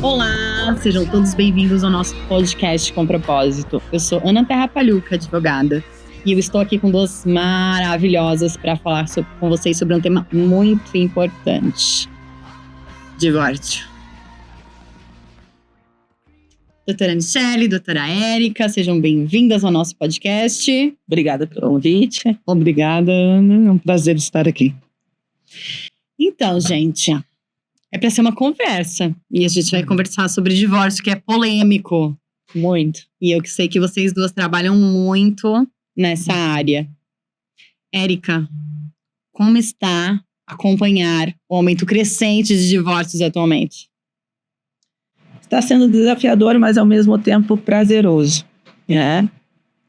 Olá, sejam todos bem-vindos ao nosso podcast Com Propósito. Eu sou Ana Terra Pagliuca, advogada, e eu estou aqui com duas maravilhosas para falar com vocês sobre um tema muito importante: divórcio. Doutora Michele, doutora Érica, sejam bem-vindas ao nosso podcast. Obrigada pelo convite. Obrigada, Ana. É um prazer estar aqui. Então, gente, é para ser uma conversa. E a gente vai conversar sobre divórcio, que é polêmico. Muito. E eu que sei que vocês duas trabalham muito nessa área. Érica, como está acompanhar o aumento crescente de divórcios atualmente? Está sendo desafiador, mas ao mesmo tempo prazeroso, né?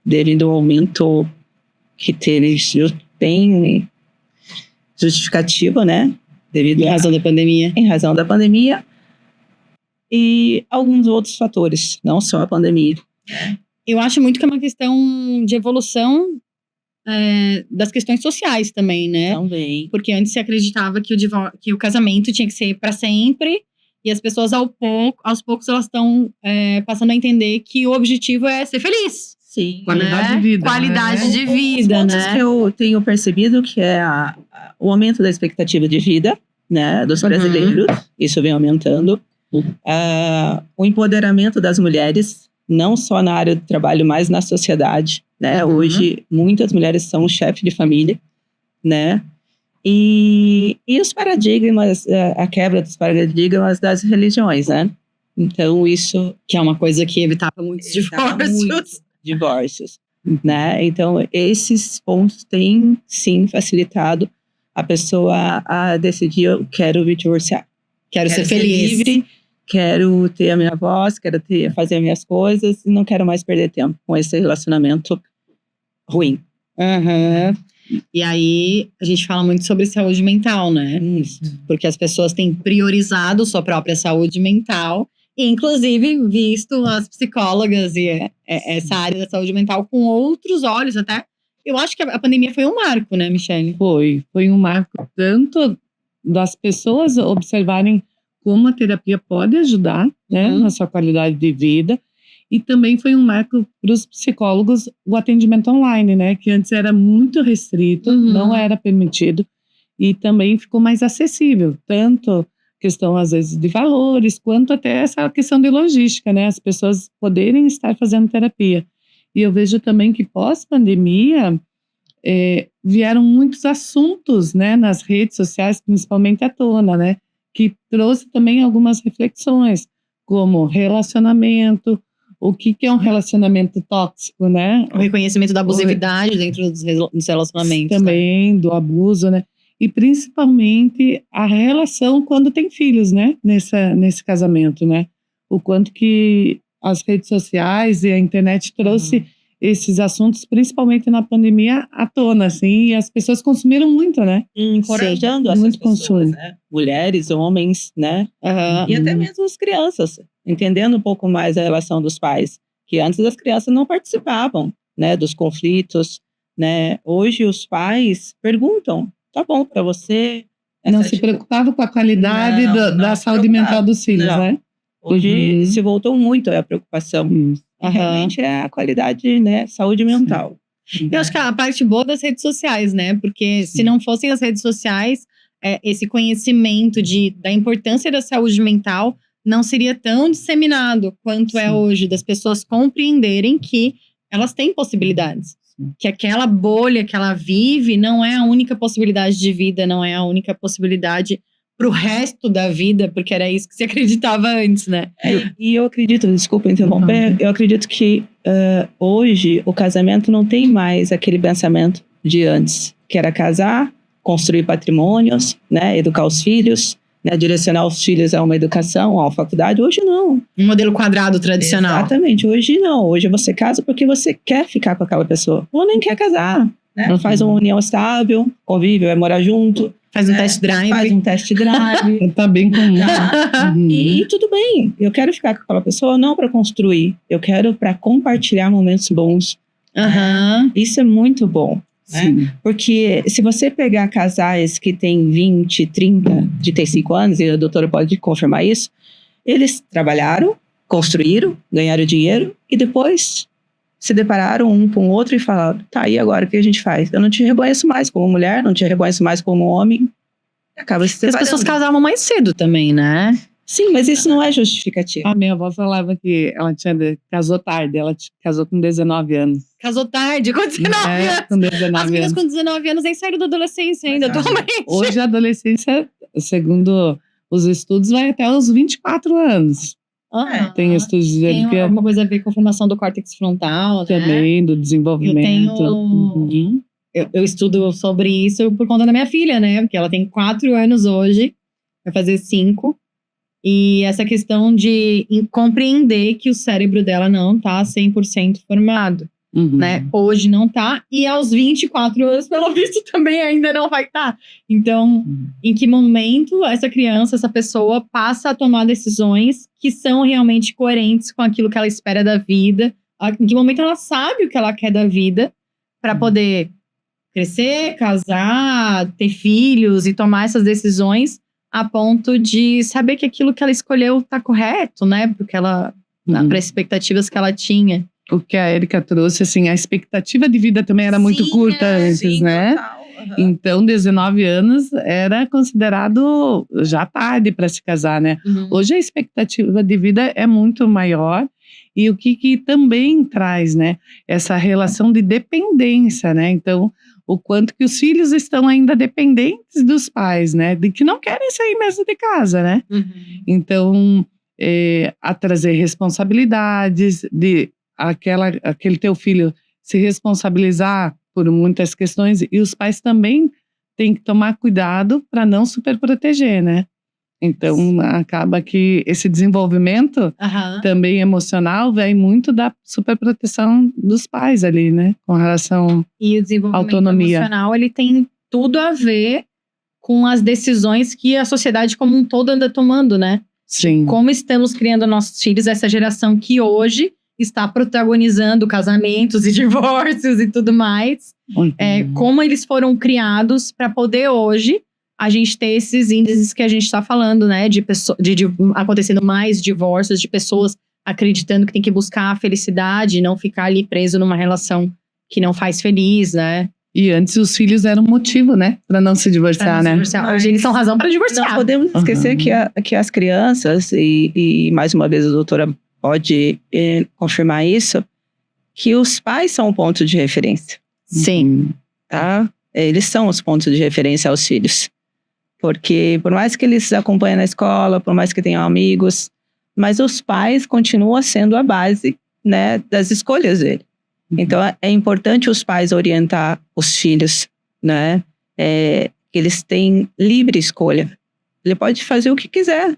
Devido ao aumento que tem justificativa, né? Em razão da pandemia. Em razão da pandemia e alguns outros fatores, não só a pandemia. Eu acho muito que é uma questão de evolução das questões sociais também, né? Também. Porque antes se acreditava que o casamento tinha que ser para sempre. E as pessoas, aos poucos, elas estão passando a entender que o objetivo é ser feliz. Sim. Qualidade de vida. Qualidade de vida, Os pontos que eu tenho percebido que é o aumento da expectativa de vida, né, dos brasileiros. Isso vem aumentando. O empoderamento das mulheres, não só na área do trabalho, mas na sociedade, né? Hoje, muitas mulheres são chefe de família, né? E os paradigmas, a quebra dos paradigmas das religiões, né? Então, isso... Que é uma coisa que evitava muitos divórcios, né? Então, esses pontos têm, sim, facilitado a pessoa a decidir: eu quero me divorciar. Quero ser feliz. Livre, quero ter a minha voz, quero fazer as minhas coisas e não quero mais perder tempo com esse relacionamento ruim. E aí, a gente fala muito sobre saúde mental, né? Porque as pessoas têm priorizado sua própria saúde mental, e inclusive visto as psicólogas e essa área da saúde mental com outros olhos até. Eu acho que a pandemia foi um marco, né, Michele? Foi um marco tanto das pessoas observarem como a terapia pode ajudar, né, na sua qualidade de vida. E também foi um marco para os psicólogos o atendimento online, né? Que antes era muito restrito, não era permitido. E também ficou mais acessível. Tanto questão, às vezes, de valores, quanto até essa questão de logística, né? As pessoas poderem estar fazendo terapia. E eu vejo também que pós-pandemia vieram muitos assuntos, né? Nas redes sociais, principalmente à tona, né? Que trouxe também algumas reflexões, como relacionamento. O que é um relacionamento tóxico, né? O reconhecimento da abusividade dentro dos relacionamentos. Também, do abuso, né? E principalmente a relação quando tem filhos, né? Nesse casamento, né? O quanto que as redes sociais e a internet trouxe esses assuntos, principalmente na pandemia, à tona, assim. E as pessoas consumiram muito, né? Encorajando essas muito pessoas, consumo. né? Mulheres, homens, né? E até mesmo as crianças, entendendo um pouco mais a relação dos pais, que antes as crianças não participavam, né, dos conflitos, né? Hoje os pais perguntam: tá bom para você? Não se preocupava com a qualidade da saúde mental dos filhos, né? Hoje se voltou muito a preocupação. Realmente é a qualidade, né, saúde mental. Eu acho que a parte boa das redes sociais, né? Porque se não fossem as redes sociais, esse conhecimento da importância da saúde mental não seria tão disseminado quanto é hoje, das pessoas compreenderem que elas têm possibilidades. Que aquela bolha que ela vive não é a única possibilidade de vida, não é a única possibilidade pro resto da vida, porque era isso que se acreditava antes, né? E eu acredito, desculpa interromper, eu acredito que hoje o casamento não tem mais aquele pensamento de antes, que era casar, construir patrimônios, né, educar os filhos, né, direcionar os filhos a uma educação, a uma faculdade. Hoje não. Um modelo quadrado tradicional. Exatamente, hoje não. Hoje você casa porque você quer ficar com aquela pessoa, ou nem quer casar, né? Faz uma união estável, convive, vai morar junto. Faz um test drive. Faz um test drive. Tá bem comum. E tudo bem. Eu quero ficar com aquela pessoa não para construir. Eu quero para compartilhar momentos bons. Isso é muito bom. Né? Porque se você pegar casais que têm 20, 30, 35 anos, e a doutora pode confirmar isso, Eles trabalharam, construíram, ganharam dinheiro e depois se depararam um com o outro e falaram, tá, e agora o que a gente faz? Eu não te reconheço mais como mulher, não te reconheço mais como homem. Acaba se As separando. pessoas casavam mais cedo também, né? Sim, mas isso não é justificativo. A minha avó falava que ela casou tarde, ela casou com 19 anos. Casou tarde, com 19 anos. Com 19 As meninas anos. com 19 anos nem saíram da adolescência ainda, atualmente. Hoje a adolescência, segundo os estudos, vai até os 24 anos. Aham. Tem estudos dizendo Tem que é alguma coisa a ver com a formação do córtex frontal, né? também do desenvolvimento. Uhum. Eu estudo sobre isso por conta da minha filha, né? Porque ela tem 4 anos hoje, vai fazer 5. E essa questão de compreender que o cérebro dela não tá 100% formado, Uhum. né? Hoje não tá, e aos 24 anos, pelo visto, também ainda não vai estar. Então, em que momento essa criança, essa pessoa, passa a tomar decisões que são realmente coerentes com aquilo que ela espera da vida? Em que momento ela sabe o que ela quer da vida para poder crescer, casar, ter filhos e tomar essas decisões a ponto de saber que aquilo que ela escolheu tá correto, né? Porque ela, para as expectativas que ela tinha. O que a Erika trouxe, assim, a expectativa de vida também era muito curta antes, né? Total. Uhum. Então, 19 anos era considerado já tarde para se casar, né? Hoje a expectativa de vida é muito maior e o que também traz, né? Essa relação de dependência, né? Então, o quanto que os filhos estão ainda dependentes dos pais, né? De que não querem sair mesmo de casa, né? Então, a trazer responsabilidades, de aquele teu filho se responsabilizar por muitas questões, e os pais também têm que tomar cuidado para não superproteger, né? Então, acaba que esse desenvolvimento também emocional vem muito da superproteção dos pais ali, né? Com relação e o desenvolvimento autonomia. emocional, ele tem tudo a ver com as decisões que a sociedade como um todo anda tomando, né? Sim. Como estamos criando nossos filhos, essa geração que hoje está protagonizando casamentos e divórcios e tudo mais. Como eles foram criados para poder hoje a gente ter esses índices que a gente está falando, né? De acontecendo mais divórcios, de pessoas acreditando que tem que buscar a felicidade e não ficar ali preso numa relação que não faz feliz, né? E antes os filhos eram motivo, né? Para não se divorciar, né? Hoje eles são razão para divorciar. Não podemos esquecer que as crianças, e mais uma vez a doutora pode confirmar isso, que os pais são o ponto de referência. Sim. Tá? Eles são os pontos de referência aos filhos. Porque por mais que eles acompanhem na escola, por mais que tenham amigos, mas os pais continuam sendo a base, né, das escolhas dele. Então é importante os pais orientar os filhos, né? Eles têm livre escolha. Ele pode fazer o que quiser.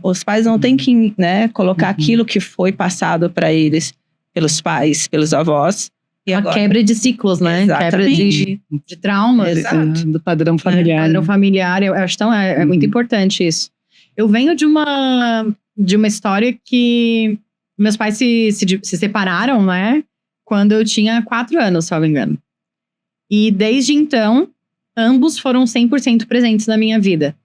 Os pais não têm que, né, colocar aquilo que foi passado para eles pelos pais, pelos avós. E agora, quebra de ciclos, né? Exatamente. Quebra de traumas. Do padrão familiar. Padrão familiar, eu acho que é muito importante isso. Eu venho de uma história que meus pais se separaram, né? Quando eu tinha 4 anos, se eu não me engano. E desde então, ambos foram 100% presentes na minha vida.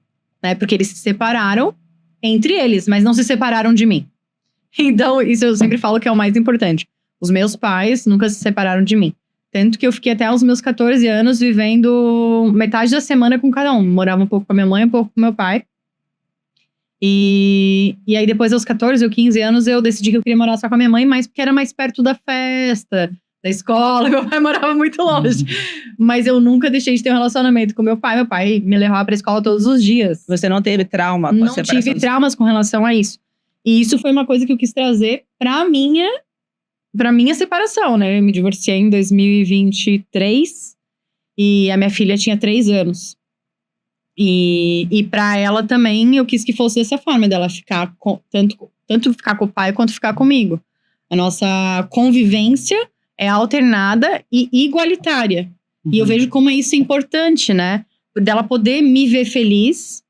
Né? Porque eles se separaram entre eles, mas não se separaram de mim. Então, isso eu sempre falo que é o mais importante. Os meus pais nunca se separaram de mim. Tanto que eu fiquei até os meus 14 anos vivendo metade da semana com cada um. Morava um pouco com a minha mãe, um pouco com meu pai. E aí depois aos 14 ou 15 anos eu decidi que eu queria morar só com a minha mãe, mas porque era mais perto da festa, da escola. Meu pai morava muito longe. Mas eu nunca deixei de ter um relacionamento com meu pai. Meu pai me levava pra escola todos os dias. Você não teve trauma com a separação? Não tive traumas com relação a isso. E isso foi uma coisa que eu quis trazer pra minha separação, né? Eu me divorciei em 2023 e a minha filha tinha 3 anos. E pra ela também, eu quis que fosse dessa forma, dela ficar tanto ficar com o pai quanto ficar comigo. A nossa convivência é alternada e igualitária. E eu vejo como isso é importante, né? Dela poder me ver feliz,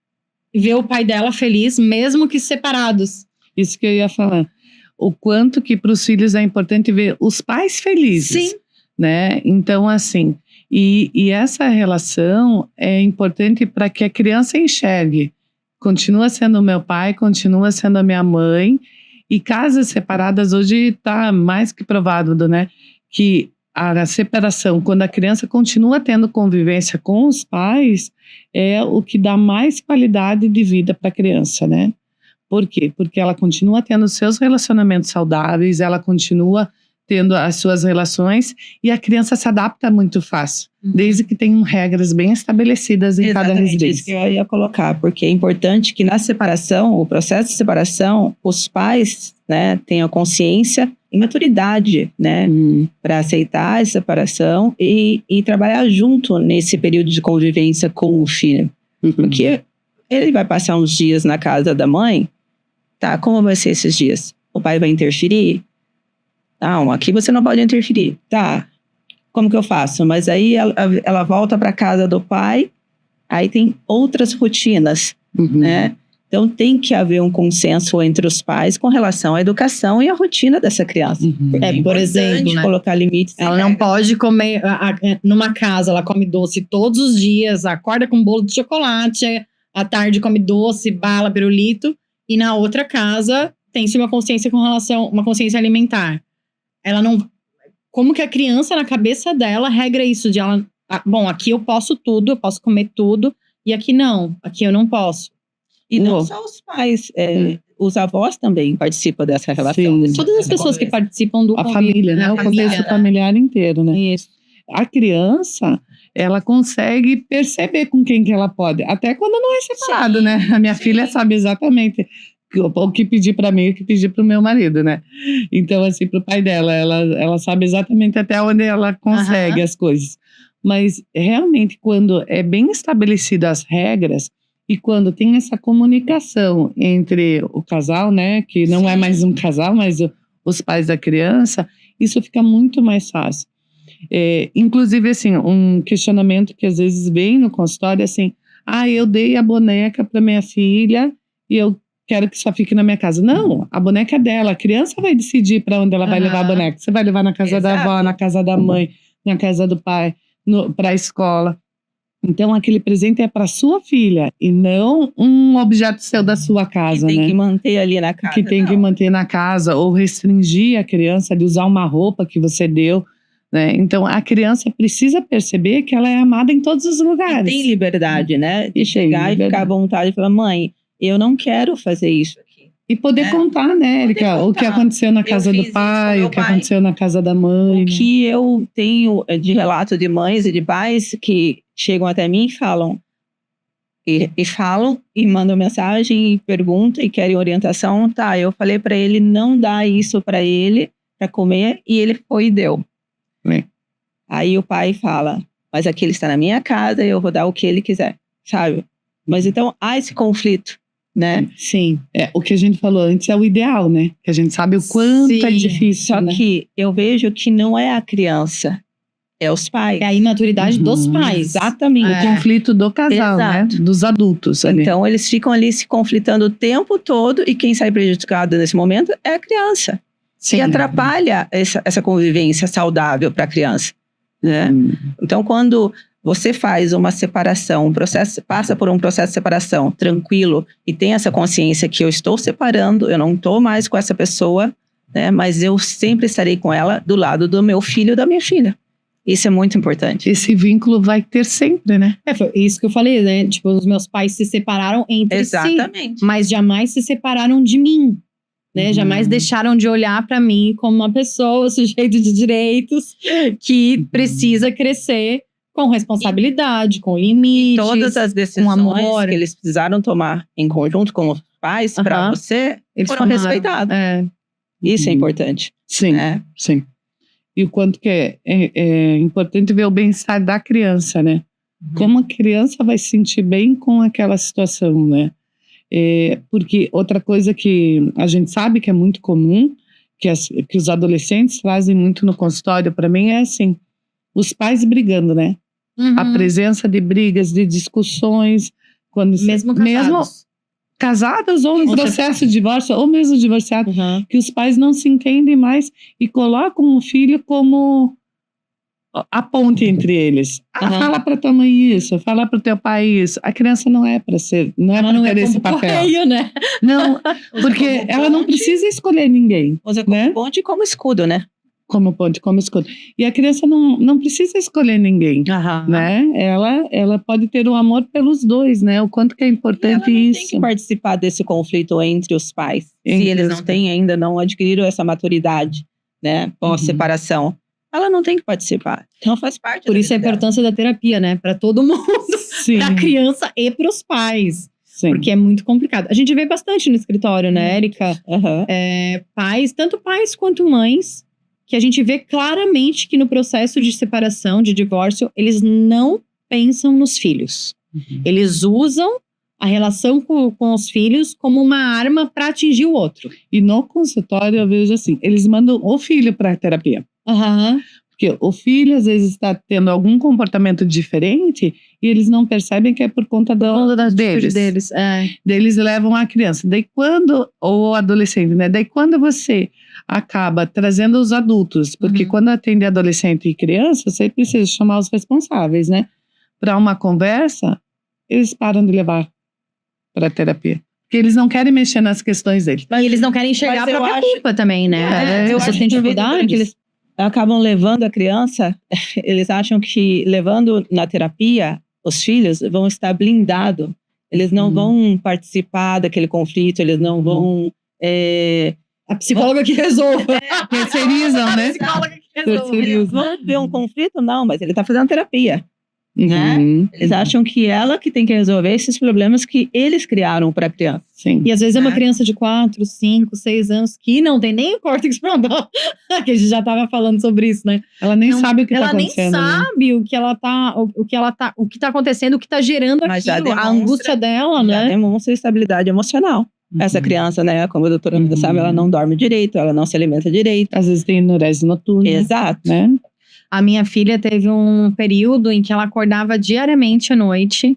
ver o pai dela feliz, mesmo que separados. Isso que eu ia falar. O quanto que para os filhos é importante ver os pais felizes. Sim. Né? Então, assim, e essa relação é importante para que a criança enxergue continua sendo o meu pai, continua sendo a minha mãe. E casas separadas hoje está mais que provado, né? Que a separação, quando a criança continua tendo convivência com os pais, é o que dá mais qualidade de vida para a criança, né? Por quê? Porque ela continua tendo seus relacionamentos saudáveis, ela continua tendo as suas relações e a criança se adapta muito fácil, desde que tenham regras bem estabelecidas em cada residência. Isso que eu ia colocar, porque é importante que na separação, o processo de separação, os pais, né, tenham consciência e maturidade, né, para aceitar a separação e trabalhar junto nesse período de convivência com o filho. Porque ele vai passar uns dias na casa da mãe, tá? Como vai ser esses dias? O pai vai interferir? Não, aqui você não pode interferir. Tá, como que eu faço? Mas aí ela volta para casa do pai, aí tem outras rotinas, né? Então tem que haver um consenso entre os pais com relação à educação e à rotina dessa criança. Por exemplo, né? Colocar limites. Ela não pode comer, numa casa ela come doce todos os dias, acorda com bolo de chocolate, à tarde come doce, bala, pirulito, e na outra casa tem-se uma consciência com relação, uma consciência alimentar. Ela não... Como que a criança, na cabeça dela, regra isso de ela... Bom, aqui eu posso tudo, eu posso comer tudo, e aqui não, aqui eu não posso. E não só os pais, os avós também participam dessa relação. Sim. Todas as pessoas que participam do convívio, família, né? O contexto familiar inteiro, né? Isso. A criança, ela consegue perceber com quem que ela pode, até quando não é separado, né? A minha filha sabe exatamente o que pedir para mim e o que pedir para o meu marido, né? Então, assim, para o pai dela, ela sabe exatamente até onde ela consegue as coisas. Mas, realmente, quando é bem estabelecidas as regras e quando tem essa comunicação entre o casal, né? Que não é mais um casal, mas os pais da criança, isso fica muito mais fácil. Inclusive, assim, um questionamento que às vezes vem no consultório, assim, eu dei a boneca para minha filha e eu quero que só fique na minha casa. Não, a boneca é dela. A criança vai decidir para onde ela vai levar a boneca. Você vai levar na casa da avó, na casa da mãe, na casa do pai, para a escola. Então, aquele presente é para sua filha e não um objeto seu da sua casa, que tem né? que manter ali na casa. Que tem que manter na casa ou restringir a criança de usar uma roupa que você deu, né? Então, a criança precisa perceber que ela é amada em todos os lugares. E tem liberdade, né? De chegar e ficar à vontade e falar, mãe, eu não quero fazer isso aqui. E poder contar, né, Erika, o que aconteceu na casa do pai, o que aconteceu na casa da mãe. O que eu tenho de relato de mães e de pais que chegam até mim e falam, e mandam mensagem e perguntam e querem orientação. Tá, eu falei para ele não dar isso para ele, para comer, e ele foi e deu. Aí o pai fala, mas aqui ele está na minha casa e eu vou dar o que ele quiser, sabe? Mas então há esse conflito, né? Sim, o que a gente falou antes é o ideal, né? Que a gente sabe o quanto é difícil, Só que eu vejo que não é a criança, é os pais. É a imaturidade dos pais. Exatamente. O conflito do casal, né? Dos adultos ali. Então eles ficam ali se conflitando o tempo todo e quem sai prejudicado nesse momento é a criança. Sim. E atrapalha essa convivência saudável para a criança, né? Então quando você faz uma separação, passa por um processo de separação tranquilo e tem essa consciência que eu estou separando, eu não estou mais com essa pessoa, né? Mas eu sempre estarei com ela do lado do meu filho ou da minha filha. Isso é muito importante. Esse vínculo vai ter sempre, né? Foi isso que eu falei, né? Tipo, os meus pais se separaram entre si, mas jamais se separaram de mim, né? Jamais deixaram de olhar para mim como uma pessoa, sujeito de direitos, que precisa crescer com responsabilidade, com limites, todas as decisões com amor que eles precisaram tomar em conjunto com os pais para você, eles foram respeitados. Isso é importante. Sim, sim. E o quanto que é importante ver o bem-estar da criança, né? Como a criança vai se sentir bem com aquela situação, né? Porque outra coisa que a gente sabe que é muito comum, que os adolescentes trazem muito no consultório para mim, é assim, os pais brigando, né? A presença de brigas, de discussões, mesmo casados ou em processo de divórcio, ou mesmo divorciados, que os pais não se entendem mais e colocam o filho como a ponte entre eles. Fala pra tua mãe isso, fala pro teu pai isso. A criança não é pra ser, Ela não é ter esse como papel. correio, né? Não, porque ela não precisa escolher ninguém. Usa como né? ponte e como escudo, né? Como ponte, como escudo. E a criança não precisa escolher ninguém. Né? Ela pode ter o amor pelos dois, né? O quanto que é importante isso. Tem que participar desse conflito entre os pais. Entre se eles os não têm ainda, não adquiriram essa maturidade, né? Com a separação. Ela não tem que participar. Então faz parte Por da isso a vida dela. importância da terapia, né? Pra todo mundo. Sim. Pra criança e pros pais. Sim. Porque é muito complicado. A gente vê bastante no escritório, né, Érica? Aham. Pais, tanto pais quanto mães, que a gente vê claramente que no processo de separação, de divórcio, eles não pensam nos filhos. Eles usam a relação com os filhos como uma arma para atingir o outro. E no consultório eu vejo assim, eles mandam o filho para terapia. Porque o filho às vezes está tendo algum comportamento diferente e eles não percebem que é por conta deles. Eles levam a criança. Daí quando, ou o adolescente, né? Daí quando você acaba trazendo os adultos, porque quando atende adolescente e criança, você precisa chamar os responsáveis, né? Para uma conversa, eles param de levar para terapia. Porque eles não querem mexer nas questões deles. Mas eles não querem enxergar a Mas eu própria acho- culpa também, né? eu Vocês acho têm que dificuldades? eles acabam levando a criança, eles acham que levando na terapia, os filhos vão estar blindados. Eles não vão participar daquele conflito, eles não vão... A psicóloga que resolva. Terceirizam, né? Terceirizam. Vão ver um conflito? Não, mas ele está fazendo terapia. Uhum. Eles acham que ela que tem que resolver esses problemas que eles criaram para a criança. Sim. E às vezes é uma criança de 4, 5, 6 anos que não tem nem o córtex frontal. Que a gente já estava falando sobre isso, né? Ela nem sabe o que está Ela nem acontecendo. né? sabe o que tá acontecendo, o que tá gerando Mas já aquilo, a demonstra- angústia dela, né? Demonstra estabilidade emocional. Essa criança, né, como a doutora Amanda sabe, ela não dorme direito, ela não se alimenta direito. Às vezes tem enurese noturna. Exato. Né? A minha filha teve um período em que ela acordava diariamente à noite,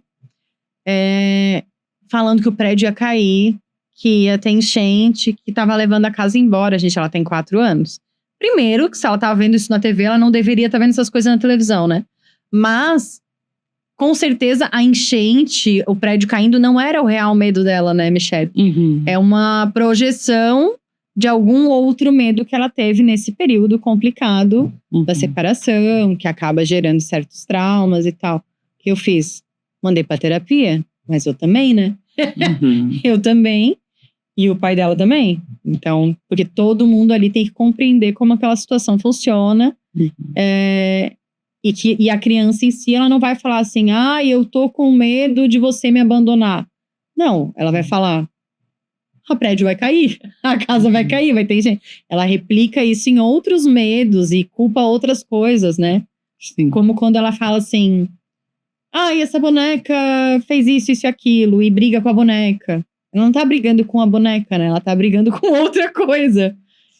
falando que o prédio ia cair, que ia ter enchente, que tava levando a casa embora. Gente, ela tem 4 anos. Primeiro, que se ela tava vendo isso na TV, ela não deveria estar vendo essas coisas na televisão, né? Mas, com certeza, a enchente, o prédio caindo, não era o real medo dela, né, Michelle? Uhum. É uma projeção de algum outro medo que ela teve nesse período complicado da separação, que acaba gerando certos traumas e tal. O que eu fiz? Mandei pra terapia, mas eu também, né? Uhum. Eu também, e o pai dela também. Então, porque todo mundo ali tem que compreender como aquela situação funciona. E a criança em si, ela não vai falar assim, eu tô com medo de você me abandonar. Não, ela vai falar, o prédio vai cair, a casa vai cair, vai ter gente. Ela replica isso em outros medos e culpa outras coisas, né? Sim. Como quando ela fala assim, e essa boneca fez isso, isso e aquilo, e briga com a boneca. Ela não tá brigando com a boneca, né? Ela tá brigando com outra coisa.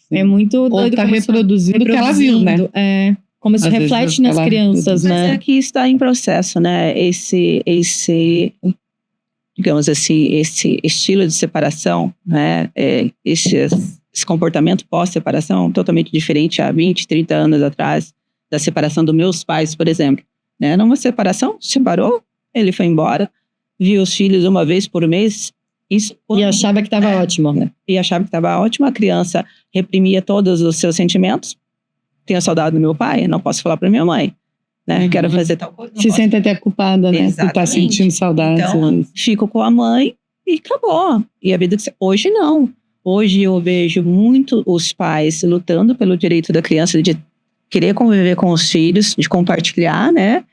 Sim. É muito doido. Ou tá como isso- reproduzindo o que ela viu, né? Como isso Às reflete vezes nas ela crianças, reproduz. Mas né? é que está em processo, né? Esse digamos assim, esse estilo de separação, né? Esse comportamento pós-separação totalmente diferente há 20, 30 anos atrás da separação dos meus pais, por exemplo. Né? Numa separação, separou, ele foi embora, viu os filhos uma vez por mês. Isso, E achava que tava ótimo. né? E achava que estava ótimo. A criança reprimia todos os seus sentimentos. Tenho saudade do meu pai, não posso falar para minha mãe. Né? Quero fazer tal coisa. não Se posso. sente até culpada, né? Por estar Exatamente. sentindo saudades. Então, fico com a mãe e acabou. E a vida que hoje não. Hoje eu vejo muito os pais lutando pelo direito da criança de querer conviver com os filhos, de compartilhar, né?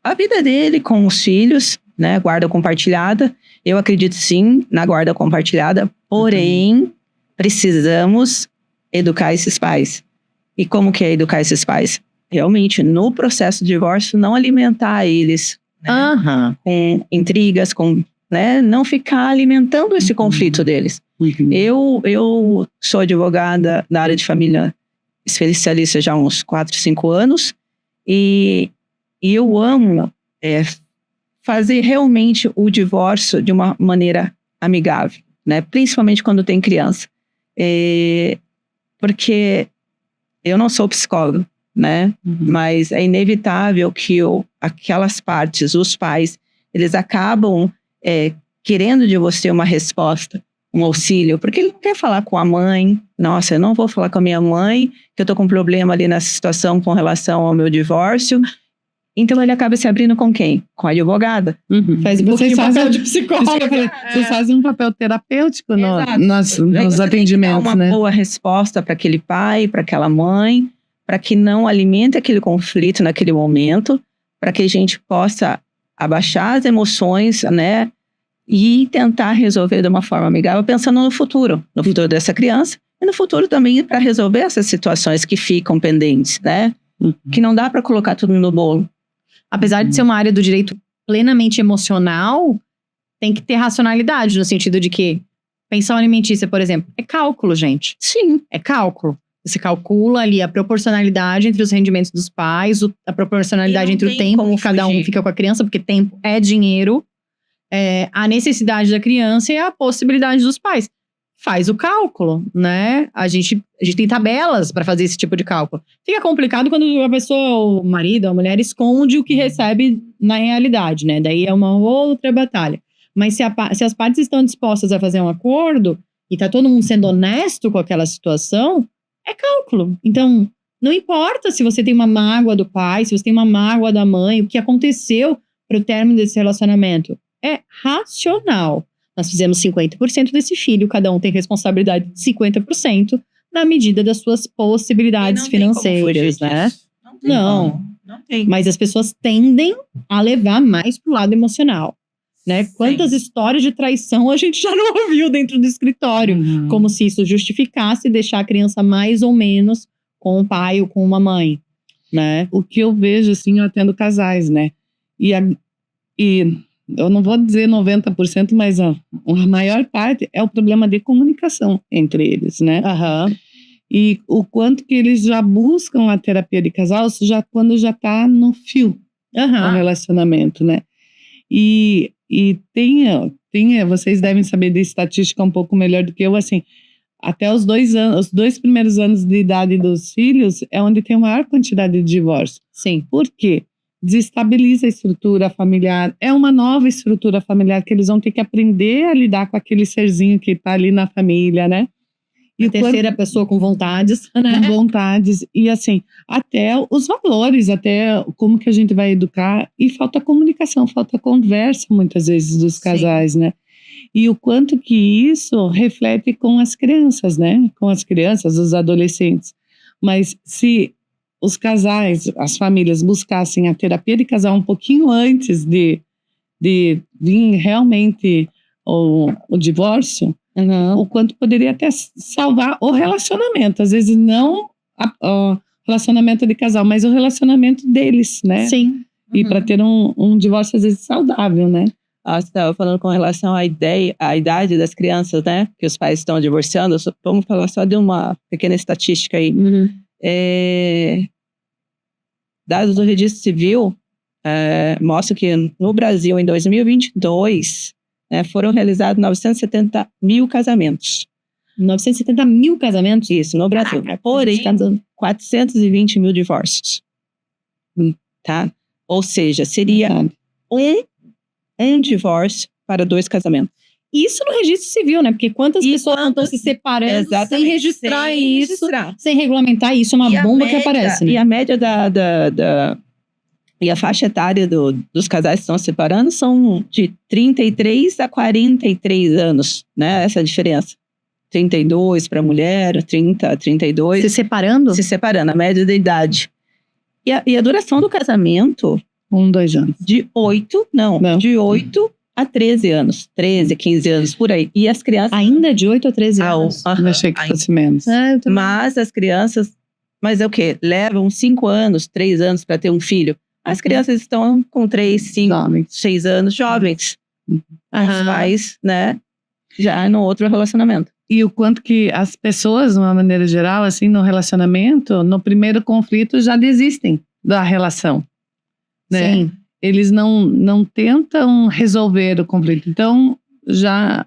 A vida dele com os filhos, né? Guarda compartilhada. Eu acredito sim na guarda compartilhada, porém precisamos educar esses pais. E como que é educar esses pais? Realmente, no processo de divórcio, não alimentar eles com intrigas, né? Não ficar alimentando esse conflito deles. Eu sou advogada na área de família, especialista já há uns 4, 5 anos, e eu amo fazer realmente o divórcio de uma maneira amigável, né? Principalmente quando tem criança. Porque eu não sou psicóloga, né? Mas é inevitável que aquelas partes, os pais, eles acabam querendo de você uma resposta, um auxílio, porque ele não quer falar com a mãe. Nossa, eu não vou falar com a minha mãe, que eu tô com um problema ali nessa situação com relação ao meu divórcio. Então ele acaba se abrindo com quem? Com a advogada. Faz um pouquinho papel de psicólogo. Vocês fazem um papel terapêutico nos Aí atendimentos, você tem que dar uma boa resposta para aquele pai, para aquela mãe, para que não alimente aquele conflito naquele momento, para que a gente possa abaixar as emoções, né? E tentar resolver de uma forma amigável, pensando no futuro dessa criança e no futuro também para resolver essas situações que ficam pendentes, né? Que não dá para colocar tudo no bolo. Apesar de ser uma área do direito plenamente emocional, tem que ter racionalidade, no sentido de que pensão alimentícia, por exemplo, é cálculo, gente. Sim. É cálculo. Você calcula ali a proporcionalidade entre os rendimentos dos pais, a proporcionalidade entre o tempo que cada um fica com a criança, porque tempo é dinheiro, a necessidade da criança e a possibilidade dos pais. Faz o cálculo, né? A gente tem tabelas para fazer esse tipo de cálculo. Fica complicado quando a pessoa, o marido, a mulher, esconde o que recebe na realidade, né? Daí é uma outra batalha. Mas se as partes estão dispostas a fazer um acordo e tá todo mundo sendo honesto com aquela situação, é cálculo. Então, não importa se você tem uma mágoa do pai, se você tem uma mágoa da mãe, o que aconteceu para o término desse relacionamento. É racional. Nós fizemos 50% desse filho, cada um tem responsabilidade de 50% na medida das suas possibilidades financeiras, né? Não tem. Mas as pessoas tendem a levar mais pro lado emocional, né? Quantas histórias de traição a gente já não ouviu dentro do escritório, como se isso justificasse deixar a criança mais ou menos com o pai ou com uma mãe, né? O que eu vejo, assim, eu atendo casais, né? E eu não vou dizer 90%, mas a maior parte é o problema de comunicação entre eles, né? E o quanto que eles já buscam a terapia de casal quando já tá no fio o relacionamento, né? E vocês devem saber de estatística um pouco melhor do que eu, assim, até os 2 anos, os 2 primeiros anos de idade dos filhos é onde tem a maior quantidade de divórcio. Sim. Por quê? Desestabiliza a estrutura familiar, é uma nova estrutura familiar que eles vão ter que aprender a lidar com aquele serzinho que está ali na família, né? E a terceira pessoa com vontades, né? Com vontades, e assim, até os valores, até como que a gente vai educar, e falta comunicação, falta conversa muitas vezes dos casais, né? E o quanto que isso reflete com as crianças, né? Com as crianças, os adolescentes. Mas se os casais, as famílias buscassem a terapia de casal um pouquinho antes de vir realmente o divórcio, o quanto poderia até salvar o relacionamento. Às vezes não o relacionamento de casal, mas o relacionamento deles, né? Sim. E para ter um divórcio às vezes saudável, né? Você estava falando com relação à idade das crianças, né? Que os pais estão divorciando. Vamos falar só de uma pequena estatística aí. Dados do Registro Civil mostram que no Brasil, em 2022, foram realizados 970 mil casamentos. 970 mil casamentos? Isso, no Brasil. Porém, 420 mil divórcios. Tá? Ou seja, seria um divórcio para 2 casamentos. Isso no registro civil, né? Porque quantas pessoas não estão se separando sem registrar isso, sem regulamentar isso, é uma bomba que aparece, né? E a média e a faixa etária dos casais que estão se separando são de 33 a 43 anos, né? Essa é a diferença. 32 para mulher, 30 a 32. Se separando? Se separando, a média da idade. E a duração do casamento... 2 anos. De 8 a 13 anos. 13, 15 anos, por aí. E as crianças... Ainda de 8 a 13 anos? Eu achei que fosse menos. Mas as crianças... Mas é o quê? Levam 5 anos, 3 anos para ter um filho. As crianças estão com 3, 5, 6 anos, jovens. Os pais, né? Já no outro relacionamento. E o quanto que as pessoas, de uma maneira geral, assim, no relacionamento, no primeiro conflito, já desistem da relação. Né? Sim. Eles não tentam resolver o conflito. Então, já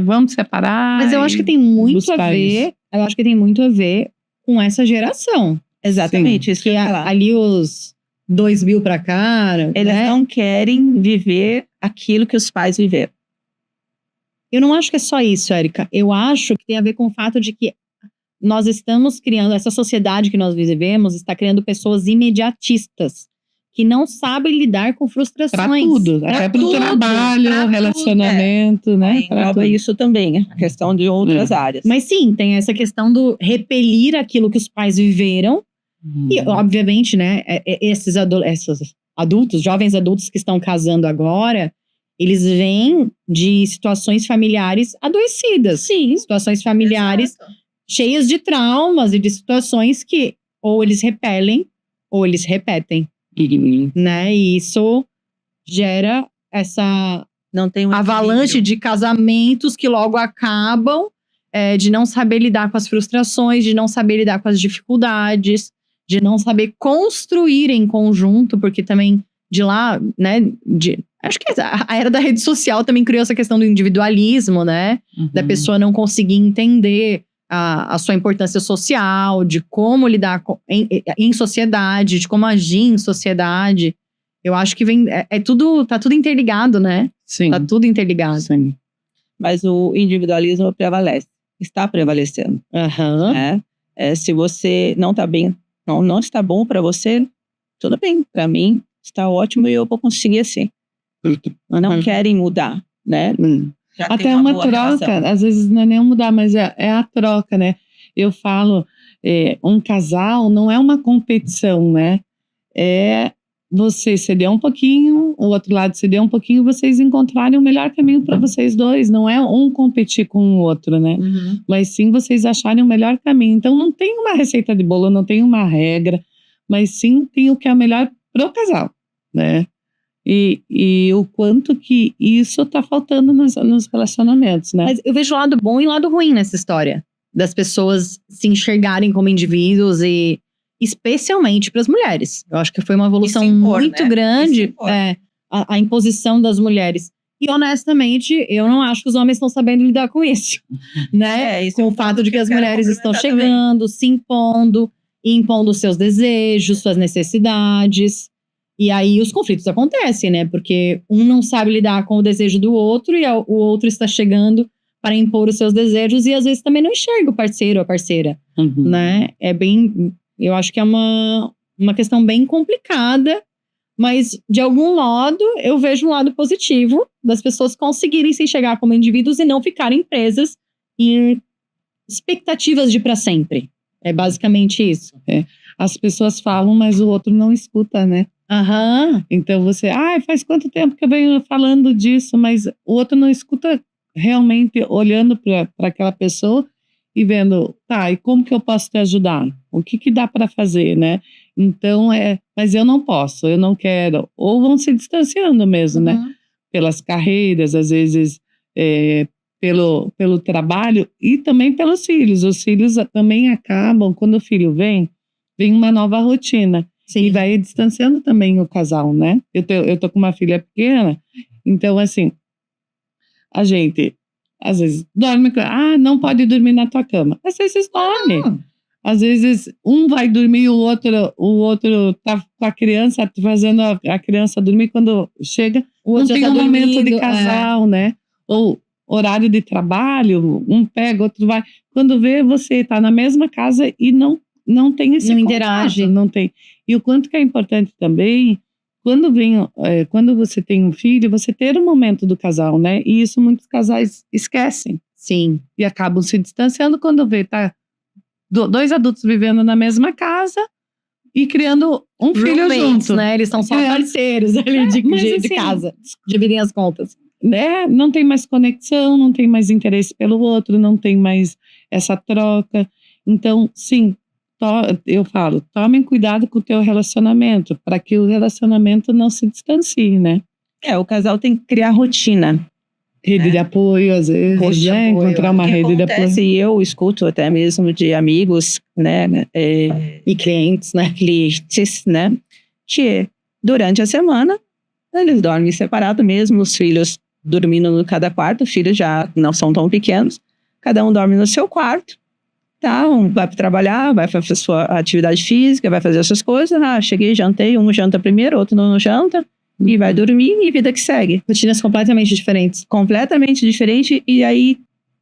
vamos separar. Mas eu acho que tem muito a ver. Eu acho que tem muito a ver com essa geração. Exatamente, isso que Que eu ia falar. ali os 2.000 pra cá, Eles né? não querem viver aquilo que os pais viveram. Eu não acho que é só isso, Érica. Eu acho que tem a ver com o fato de que nós estamos criando, essa sociedade que nós vivemos está criando pessoas imediatistas, que não sabem lidar com Pra frustrações. tudo, Pra até pro tudo, trabalho, pra tudo, relacionamento, né? Aí Pra engloba tudo. isso também, a questão de outras áreas. Mas sim, tem essa questão do repelir aquilo que os pais viveram. E, obviamente, né, esses adultos, jovens adultos que estão casando agora, eles vêm de situações familiares adoecidas. Sim, Situações familiares cheias de traumas e de situações que ou eles repelem ou eles repetem, né? E isso gera essa não tem um avalanche equilíbrio. de casamentos que logo acabam, de não saber lidar com as frustrações, de não saber lidar com as dificuldades, de não saber construir em conjunto, porque também de lá, né, acho que a era da rede social também criou essa questão do individualismo, né, da pessoa não conseguir entender a sua importância social, de como lidar em sociedade, de como agir em sociedade. Eu acho que tá tudo interligado, né? Sim. Tá tudo interligado. Sim. Mas o individualismo prevalece, está prevalecendo. Aham. Né? Se você não está bem, não está bom para você, tudo bem. Para mim, está ótimo e eu vou conseguir assim. Não querem mudar, né? Já tem Até uma boa troca, relação. às vezes não é nem mudar, mas é a troca, né? Eu falo, um casal não é uma competição, né? É você ceder um pouquinho, o outro lado ceder um pouquinho, vocês encontrarem o melhor caminho para vocês dois. Não é um competir com o outro, né? Uhum. Mas sim vocês acharem o melhor caminho. Então não tem uma receita de bolo, não tem uma regra, mas sim tem o que é melhor pro casal, né? E o quanto que isso tá faltando nos relacionamentos, né? Mas eu vejo lado bom e lado ruim nessa história. Das pessoas se enxergarem como indivíduos e especialmente para as mulheres. Eu acho que foi uma evolução impor, muito né? grande, a imposição das mulheres. E honestamente, eu não acho que os homens estão sabendo lidar com isso, né? Isso Com é um o fato ponto de que que eu as quero mulheres estão complementar chegando, se impondo, e impondo seus desejos, suas necessidades. E aí os conflitos acontecem, né? Porque um não sabe lidar com o desejo do outro e o outro está chegando para impor os seus desejos e às vezes também não enxerga o parceiro ou a parceira, né? Eu acho que é uma questão bem complicada, mas de algum lado eu vejo um lado positivo das pessoas conseguirem se enxergar como indivíduos e não ficarem presas em expectativas de para sempre. É basicamente isso. As pessoas falam, mas o outro não escuta, né? Aham. Então você, faz quanto tempo que eu venho falando disso, mas o outro não escuta realmente olhando para aquela pessoa e vendo, tá, e como que eu posso te ajudar? O que dá para fazer, né? Então mas eu não posso, eu não quero. Ou vão se distanciando mesmo, né? Pelas carreiras, às vezes pelo trabalho e também pelos filhos. Os filhos também acabam, quando o filho vem uma nova rotina. Sim. E vai distanciando também o casal, né? Eu tô com uma filha pequena, então assim, a gente às vezes dorme, não pode dormir na tua cama. Às vezes dorme. Às vezes um vai dormir e o outro tá com a criança, fazendo a criança dormir. Quando chega, O não outro tem já tá momento de dormindo, casal, né? Ou horário de trabalho, um pega, outro vai. Quando vê, você tá na mesma casa e não tem esse Não contato, interage. não tem. E o quanto que é importante também, quando você tem um filho, você ter um momento do casal, né? E isso muitos casais esquecem. Sim. E acabam se distanciando quando vê, tá? Dois adultos vivendo na mesma casa e criando um filho Roommates, junto. né? Eles são só parceiros ali Mas, de assim, casa. Dividem as contas. Né? Não tem mais conexão, não tem mais interesse pelo outro, não tem mais essa troca. Então, sim, eu falo, tomem cuidado com o teu relacionamento, para que o relacionamento não se distancie, né? O casal tem que criar rotina. Rede de apoio, às vezes, Rede de apoio, encontrar uma rede de apoio. E eu escuto até mesmo de amigos, né? E clientes, né? Clientes, né? Que durante a semana eles dormem separado mesmo, os filhos dormindo no cada quarto, os filhos já não são tão pequenos, cada um dorme no seu quarto. Tá, um vai trabalhar, vai fazer sua atividade física, vai fazer essas coisas. Cheguei, jantei, um janta primeiro, outro não janta. E vai dormir e vida que segue. Rotinas completamente diferentes. Completamente diferente. E aí,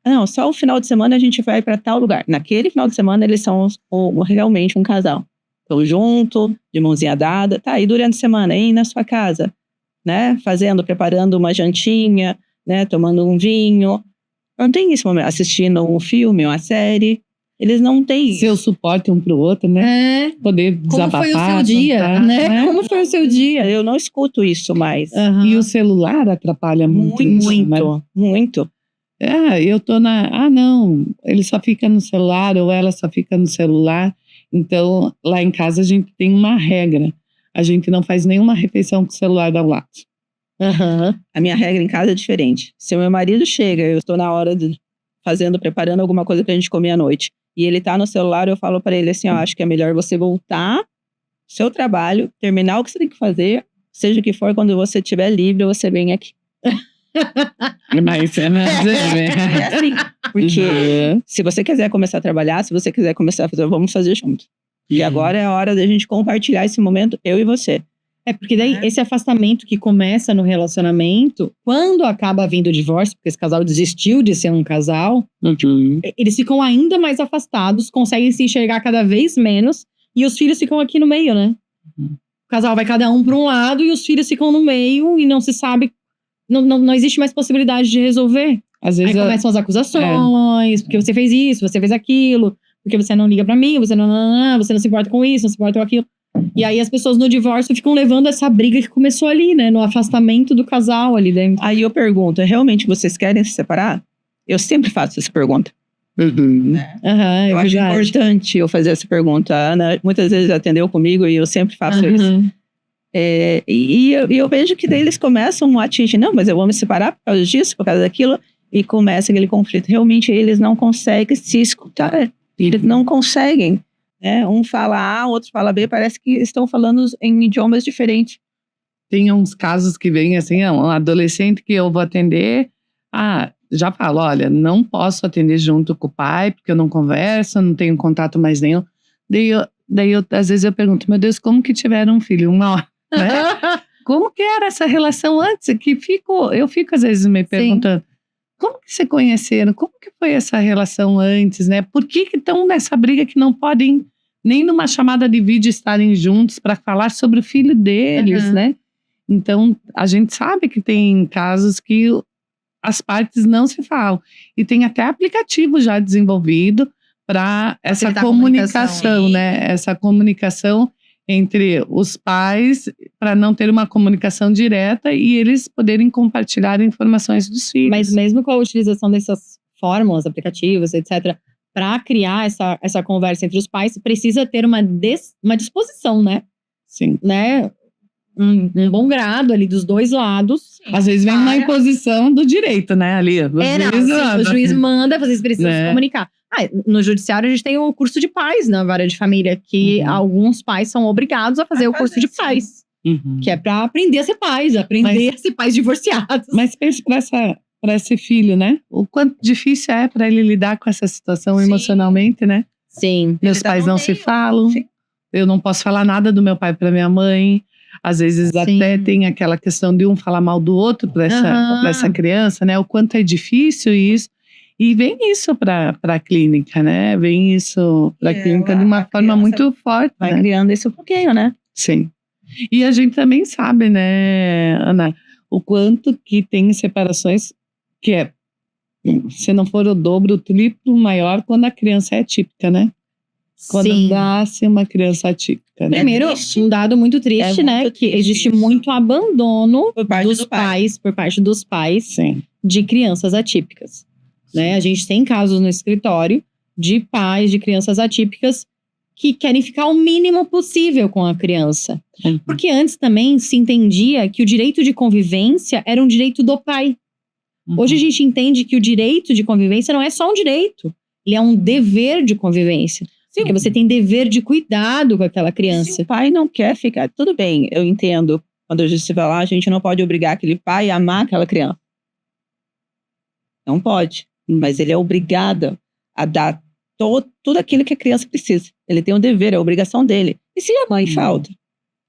não, só o final de semana a gente vai para tal lugar. Naquele final de semana eles são realmente um casal. Estão junto, de mãozinha dada. Tá, e durante a semana, aí na sua casa, né? Preparando uma jantinha, né? Tomando um vinho. Não tem esse momento. Assistindo um filme, uma série. Eles não têm Seu suporte um pro outro, né? Poder desabafar. Como foi o seu dia, contar, né? Como foi o seu dia? Eu não escuto isso mais. E o celular atrapalha muito. Muito. Eu tô não, ele só fica no celular ou ela só fica no celular. Então, lá em casa a gente tem uma regra. A gente não faz nenhuma refeição com o celular ao lado. A minha regra em casa é diferente. Se o meu marido chega, eu estou na hora de preparando alguma coisa pra gente comer à noite, e ele tá no celular, eu falo pra ele assim, acho que é melhor você voltar ao seu trabalho, terminar o que você tem que fazer, seja o que for, quando você estiver livre, você vem aqui. Mas é assim, porque se você quiser começar a trabalhar, se você quiser começar a fazer, vamos fazer junto. E agora é a hora da gente compartilhar esse momento, eu e você. Porque daí esse afastamento que começa no relacionamento, quando acaba vindo o divórcio, porque esse casal desistiu de ser um casal, eles ficam ainda mais afastados, conseguem se enxergar cada vez menos, e os filhos ficam aqui no meio, né? O casal vai cada um para um lado e os filhos ficam no meio e não se sabe, não existe mais possibilidade de resolver. Às vezes aí começam as acusações, porque você fez isso, você fez aquilo, porque você não liga pra mim, você não se importa com isso, não se importa com aquilo. E aí as pessoas no divórcio ficam levando essa briga que começou ali, né? No afastamento do casal ali dentro. Aí eu pergunto, realmente vocês querem se separar? Eu sempre faço essa pergunta. Eu acho importante eu fazer essa pergunta. A Ana muitas vezes atendeu comigo e eu sempre faço isso. E eu vejo que daí eles começam a atingir, não, mas eu vou me separar por causa disso, por causa daquilo, e começa aquele conflito. Realmente eles não conseguem se escutar, eles não conseguem. Um fala A, outro fala B, parece que estão falando em idiomas diferentes. Tem uns casos que vem assim, um adolescente que eu vou atender, já falo, olha, não posso atender junto com o pai, porque eu não converso, não tenho contato mais nenhum. Daí às vezes eu pergunto, meu Deus, como que tiveram um filho? Uma hora, né? Como que era essa relação antes? Eu fico às vezes me perguntando, como que se conheceram? Como que foi essa relação antes, né? Por que estão nessa briga que não podem nem numa chamada de vídeo estarem juntos para falar sobre o filho deles, né? Então, a gente sabe que tem casos que as partes não se falam. E tem até aplicativo já desenvolvido para essa comunicação, né? Essa comunicação entre os pais, para não ter uma comunicação direta e eles poderem compartilhar informações dos filhos. Mas mesmo com a utilização dessas fórmulas, aplicativos, etc., para criar essa conversa entre os pais, precisa ter uma disposição, né? Sim. Né? Um bom grado ali dos dois lados. Às vezes vem uma imposição do direito, né? Ali, o juiz manda, vocês precisam se comunicar. No judiciário a gente tem o curso de pais na vara de família, que alguns pais são obrigados a fazer o curso de pais. Que é para aprender a ser pais, a ser pais divorciados. Mas pense para esse filho, né? O quanto difícil é para ele lidar com essa situação emocionalmente, né? Sim. Meus pais não se falam. Sim. Eu não posso falar nada do meu pai para minha mãe. Às vezes até tem aquela questão de um falar mal do outro para essa criança, né? O quanto é difícil isso. E vem isso para a clínica, né? Vem isso para a clínica de uma forma muito forte. Vai criando esse bloqueio, né? Sim. E a gente também sabe, né, Ana, o quanto que tem separações que se não for o dobro, o triplo maior quando a criança é atípica, né? Quando nasce uma criança atípica, né? Primeiro, um dado muito triste, né? Que existe muito abandono por parte dos pais de crianças atípicas. Né? A gente tem casos no escritório de pais de crianças atípicas que querem ficar o mínimo possível com a criança. Porque antes também se entendia que o direito de convivência era um direito do pai. Hoje a gente entende que o direito de convivência não é só um direito, ele é um dever de convivência. Porque você tem dever de cuidado com aquela criança. Se o pai não quer ficar, tudo bem, eu entendo. Quando a gente vai lá, a gente não pode obrigar aquele pai a amar aquela criança. Não pode. Mas ele é obrigado a dar tudo aquilo que a criança precisa. Ele tem um dever, é a obrigação dele. E se a mãe falta?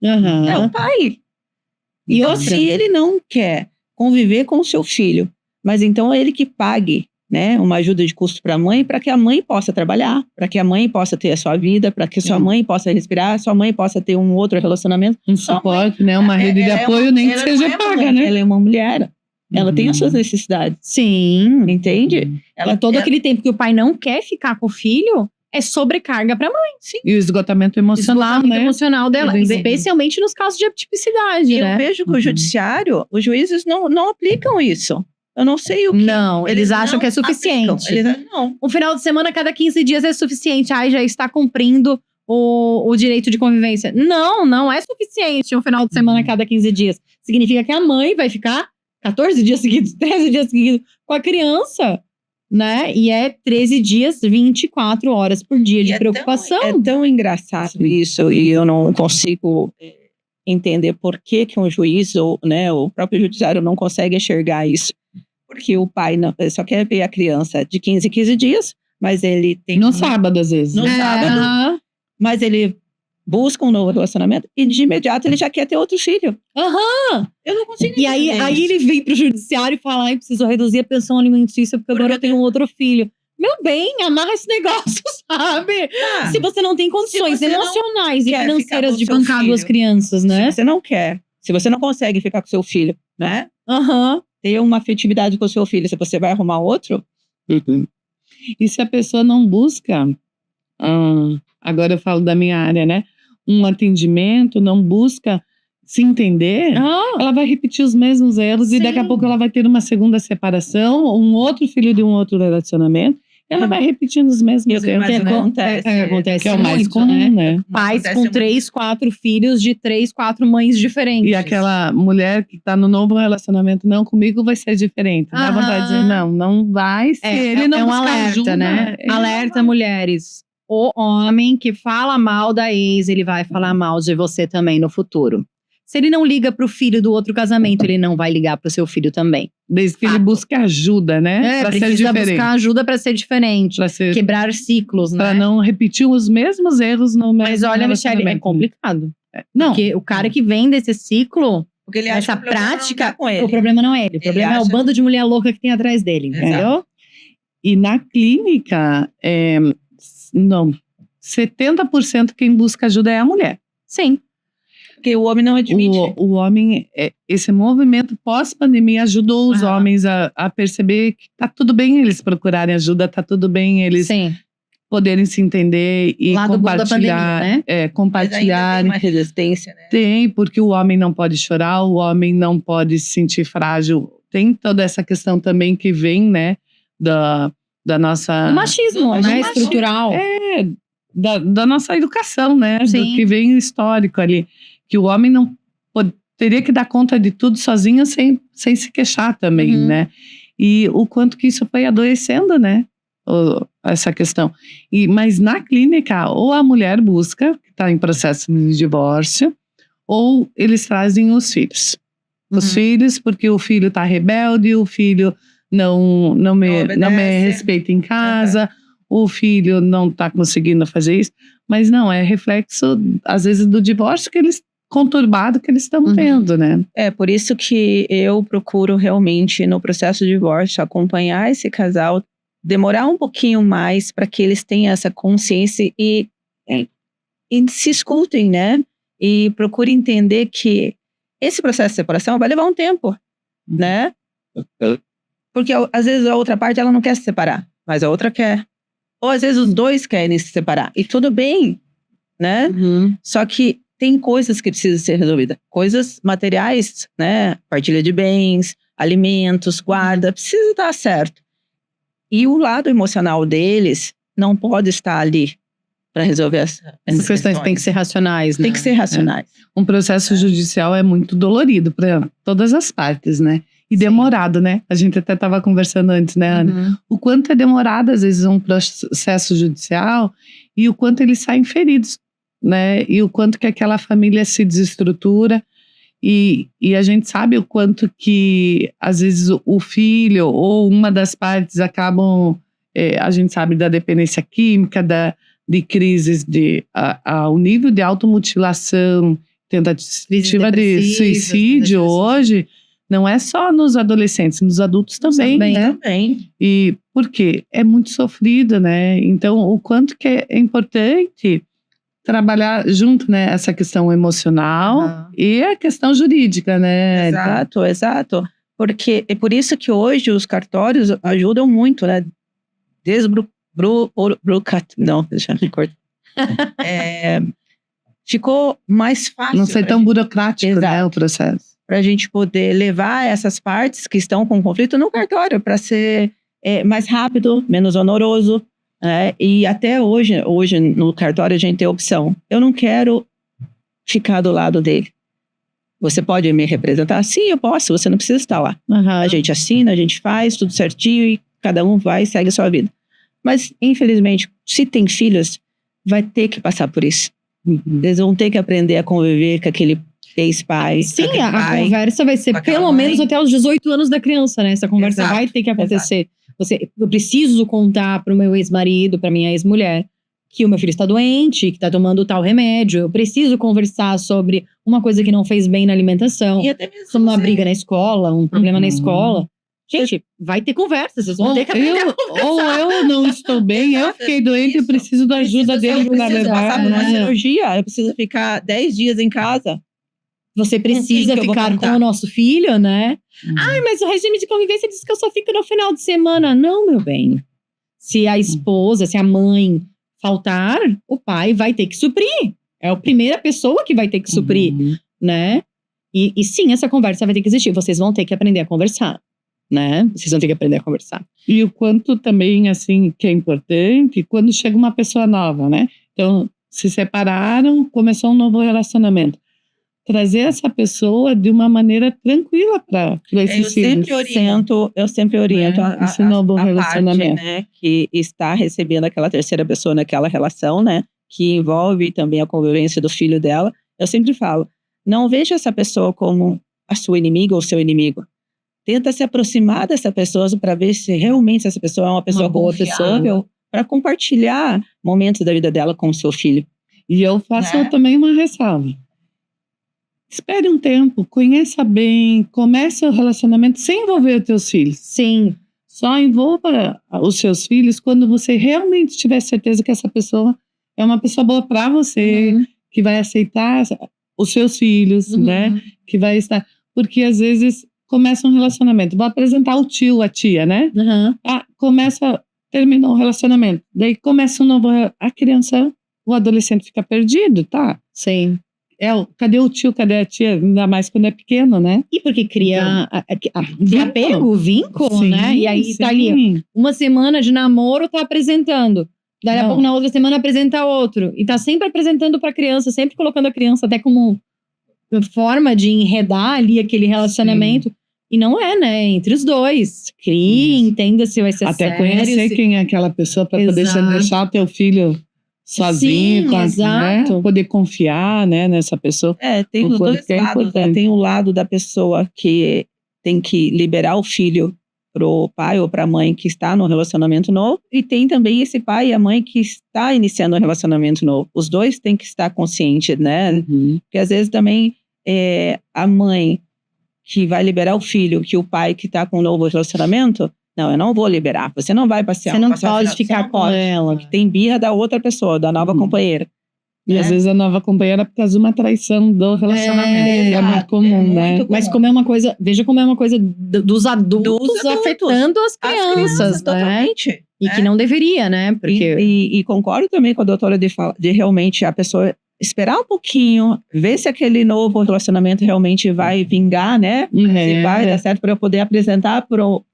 Aham. É o pai. E Então, outra? se ele não quer conviver com o seu filho, mas então é ele que pague, né, uma ajuda de custo para a mãe, para que a mãe possa trabalhar, para que a mãe possa ter a sua vida, para que sua mãe possa respirar, sua mãe possa ter um outro relacionamento. Um suporte, né? Uma rede de apoio, nem que seja paga, né? Ela é uma mulher. Ela tem as suas necessidades. Sim. Entende? Todo aquele tempo que o pai não quer ficar com o filho, é sobrecarga pra mãe. Sim. E o esgotamento emocional, Esgotamento né? emocional dela, Eu especialmente nos casos de atipicidade, eu né? vejo que o judiciário, os juízes não aplicam isso. Eu não sei o que. Não, eles acham não que é suficiente. Não. Um final de semana a cada 15 dias é suficiente. Ai, já está cumprindo o direito de convivência. Não é suficiente um final de semana a cada 15 dias. Significa que a mãe vai ficar 14 dias seguidos, 13 dias seguidos com a criança, né? E é 13 dias, 24 horas por dia de preocupação. É tão engraçado isso, e eu não consigo entender por que um juiz ou, né, o próprio judiciário não consegue enxergar isso. Porque o pai só quer ver a criança de 15 em 15 dias, mas ele tem... No sábado, às vezes. No sábado. Mas ele busca um novo relacionamento e de imediato ele já quer ter outro filho. Eu não consigo E aí ele vem pro judiciário e fala: ai, preciso reduzir a pensão alimentícia porque agora eu tenho um outro filho. Meu bem, amarra esse negócio, sabe? Se você não tem condições emocionais e financeiras de bancar duas crianças, né? Se você não quer, se você não consegue ficar com seu filho, né? Ter uma afetividade com o seu filho, se você vai arrumar outro. E se a pessoa não busca, agora eu falo da minha área, né? Um atendimento, não busca se entender, ela vai repetir os mesmos erros e daqui a pouco ela vai ter uma segunda separação, um outro filho de um outro relacionamento, ela vai repetindo os mesmos erros. Acontece que é o mais muito, comum, né? Pais com 3, 4 filhos de 3, 4 mães diferentes. E aquela mulher que tá no novo relacionamento, não, comigo vai ser diferente. Dá vontade de dizer, não vai ser. Ele não é um alerta, ajuda, né? Alerta, mulheres. O homem que fala mal da ex, ele vai falar mal de você também no futuro. Se ele não liga pro filho do outro casamento, ele não vai ligar pro seu filho também. Desde que ele busque ajuda, né? Pra ser precisa diferente. buscar ajuda pra ser diferente. Pra ser... Quebrar ciclos, né? Pra não repetir os mesmos erros no mesmo Mas olha, Michele, é complicado. Não. Porque o cara que vem desse ciclo, porque ele acha essa que o prática, com ele. O problema não é ele. O problema é o bando de mulher louca que tem atrás dele, entendeu? E na clínica, 70% quem busca ajuda é a mulher. Sim. Porque o homem não admite. O homem, esse movimento pós-pandemia ajudou os homens a perceber que tá tudo bem eles procurarem ajuda, tá tudo bem eles poderem se entender e compartilhar. Pandemia, né? Mas Compartilhar. ainda tem uma resistência, né? Tem, porque o homem não pode chorar, o homem não pode se sentir frágil. Tem toda essa questão também que vem, né, da nossa... O machismo, né? Estrutural. Da nossa educação, né? Sim. Do que vem histórico ali. Que o homem não teria que dar conta de tudo sozinho sem se queixar também, né? E o quanto que isso foi adoecendo, né? Essa questão. Mas na clínica, ou a mulher busca, que está em processo de divórcio, ou eles trazem os filhos. Os filhos, porque o filho está rebelde, o filho não me respeita em casa, o filho não está conseguindo fazer isso. Mas não, é reflexo, às vezes, do divórcio conturbado que eles estão tendo, né? É por isso que eu procuro realmente, no processo de divórcio, acompanhar esse casal, demorar um pouquinho mais para que eles tenham essa consciência e se escutem, né? E procurem entender que esse processo de separação vai levar um tempo, né? Porque às vezes a outra parte ela não quer se separar, mas a outra quer. Ou às vezes os dois querem se separar. E tudo bem, né? Só que tem coisas que precisam ser resolvidas. Coisas materiais, né? Partilha de bens, alimentos, guarda. Precisa dar certo. E o lado emocional deles não pode estar ali para resolver essas questões. Tem que ser racionais, né? Tem que ser racionais. Um processo judicial é muito dolorido para todas as partes, né? E demorado, né? A gente até estava conversando antes, né, Ana? O quanto é demorado, às vezes, um processo judicial e o quanto eles saem feridos, né? E o quanto que aquela família se desestrutura e a gente sabe o quanto que, às vezes, o filho ou uma das partes acabam a gente sabe da dependência química, de crises, o nível de automutilação, tentativa de suicídio hoje, não é só nos adolescentes, nos adultos também, né? Também. E por quê? É muito sofrido, né? Então, o quanto que é importante trabalhar junto, né? Essa questão emocional e a questão jurídica, né? Exato. Porque é por isso que hoje os cartórios ajudam muito, né? Não, deixa eu cortar. Ficou mais fácil. Não ser tão burocrático, né, o processo. Para a gente poder levar essas partes que estão com conflito no cartório, para ser mais rápido, menos onoroso. E até hoje no cartório a gente tem a opção. Eu não quero ficar do lado dele. Você pode me representar? Sim, eu posso. Você não precisa estar lá. A gente assina, a gente faz tudo certinho e cada um vai e segue a sua vida. Mas, infelizmente, se tem filhos, vai ter que passar por isso. Eles vão ter que aprender a conviver com aquele ex-pai. Sim, a conversa vai ser pelo menos até os 18 anos da criança, né? Essa conversa vai ter que acontecer. Eu preciso contar para o meu ex-marido, para minha ex-mulher, que o meu filho está doente, que está tomando tal remédio. Eu preciso conversar sobre uma coisa que não fez bem na alimentação. E até mesmo sobre uma briga na escola, um problema na escola. Gente, vai ter conversa, vocês vão ter que aprender. Ou eu não estou bem, eu fiquei doente, eu preciso da ajuda dele para levar uma cirurgia, eu preciso ficar 10 dias em casa. Você precisa ficar com o nosso filho, né? Ai, mas o regime de convivência diz que eu só fico no final de semana. Não, meu bem. Se a esposa, se a mãe faltar, o pai vai ter que suprir. É a primeira pessoa que vai ter que suprir, né? E sim, essa conversa vai ter que existir. Vocês vão ter que aprender a conversar, né? Vocês vão ter que aprender a conversar. E o quanto também, assim, que é importante quando chega uma pessoa nova, né? Então, se separaram, começou um novo relacionamento. Trazer essa pessoa de uma maneira tranquila para esses filhos. Eu sempre oriento esse novo relacionamento, parte, né, que está recebendo aquela terceira pessoa naquela relação, né, que envolve também a convivência do filho dela. Eu sempre falo, não veja essa pessoa como a sua inimiga ou seu inimigo. Tenta se aproximar dessa pessoa para ver se realmente essa pessoa é uma pessoa confiável, para compartilhar momentos da vida dela com o seu filho. E eu faço também uma ressalva. Espere um tempo, conheça bem, comece o relacionamento sem envolver os teus filhos. Sim. Só envolva os seus filhos quando você realmente tiver certeza que essa pessoa é uma pessoa boa para você, que vai aceitar os seus filhos, né? Que vai estar... Porque às vezes começa um relacionamento. Vou apresentar o tio, a tia, né? Terminou o relacionamento. Daí começa um novo... A criança, o adolescente fica perdido, tá? Sim. Cadê o tio, cadê a tia? Ainda mais quando é pequeno, né? E porque cria apego, vínculo, sim, né? E aí tá ali, uma semana de namoro tá apresentando. Daí a pouco na outra semana apresenta outro. E tá sempre apresentando pra criança, sempre colocando a criança até como forma de enredar ali aquele relacionamento. Sim. E não é, né? Entre os dois. Crie, entenda se vai ser até sério. Conhecer quem é aquela pessoa pra poder deixar o teu filho... sozinho, né? Poder confiar, né, nessa pessoa. Tem os dois lados. Tem o lado da pessoa que tem que liberar o filho pro pai ou pra mãe que está no relacionamento novo, e tem também esse pai e a mãe que está iniciando um relacionamento novo. Os dois têm que estar conscientes, né? Porque às vezes também a mãe que vai liberar o filho, que o pai que está com um novo relacionamento... Não, eu não vou liberar. Você não vai passear. Você não pode ficar com ela. Que tem birra da outra pessoa, da nova companheira. E às vezes a nova companheira é por causa de uma traição do relacionamento. É muito comum, né? Mas como é uma coisa... Veja como é uma coisa dos adultos afetando as crianças, né? Totalmente. E que não deveria, né? Porque... E concordo também com a doutora de realmente a pessoa... esperar um pouquinho, ver se aquele novo relacionamento realmente vai vingar, né? Se vai dar certo para eu poder apresentar pro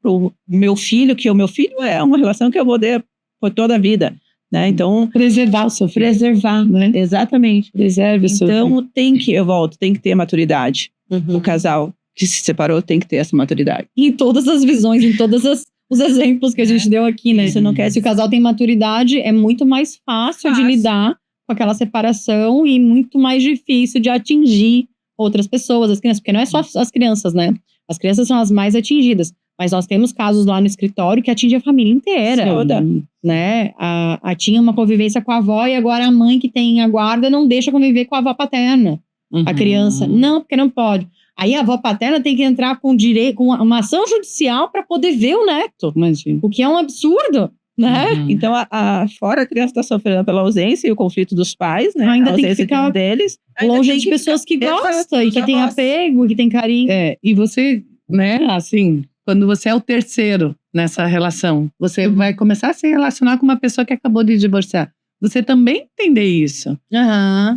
meu filho, que o meu filho é uma relação que eu vou ter por toda a vida, né? Então... preservar o seu filho. Preservar, né? Exatamente. Preserve o seu filho. Então, tem que ter maturidade. O casal que se separou tem que ter essa maturidade. Em todas as visões, em todos os exemplos que a gente deu aqui, né? Isso não quer se o casal tem maturidade, é muito mais fácil de lidar com aquela separação e muito mais difícil de atingir outras pessoas, as crianças, porque não é só as crianças, né? As crianças são as mais atingidas, Mas nós temos casos lá no escritório que atinge a família inteira, Sim. né? Tinha uma convivência com a avó e agora a mãe que tem a guarda não deixa conviver com a avó paterna. A criança, não, porque não pode. Aí a avó paterna tem que entrar com uma ação judicial para poder ver o neto. Imagina. O que é um absurdo, né? Então, fora a criança está sofrendo pela ausência e o conflito dos pais, né? Ainda a tem que ausência ficar deles. longe de pessoas que gostam e que tem apego, que tem carinho. E você, né, assim, quando você é o terceiro nessa relação, você vai começar a se relacionar com uma pessoa que acabou de divorciar. Você também entender isso.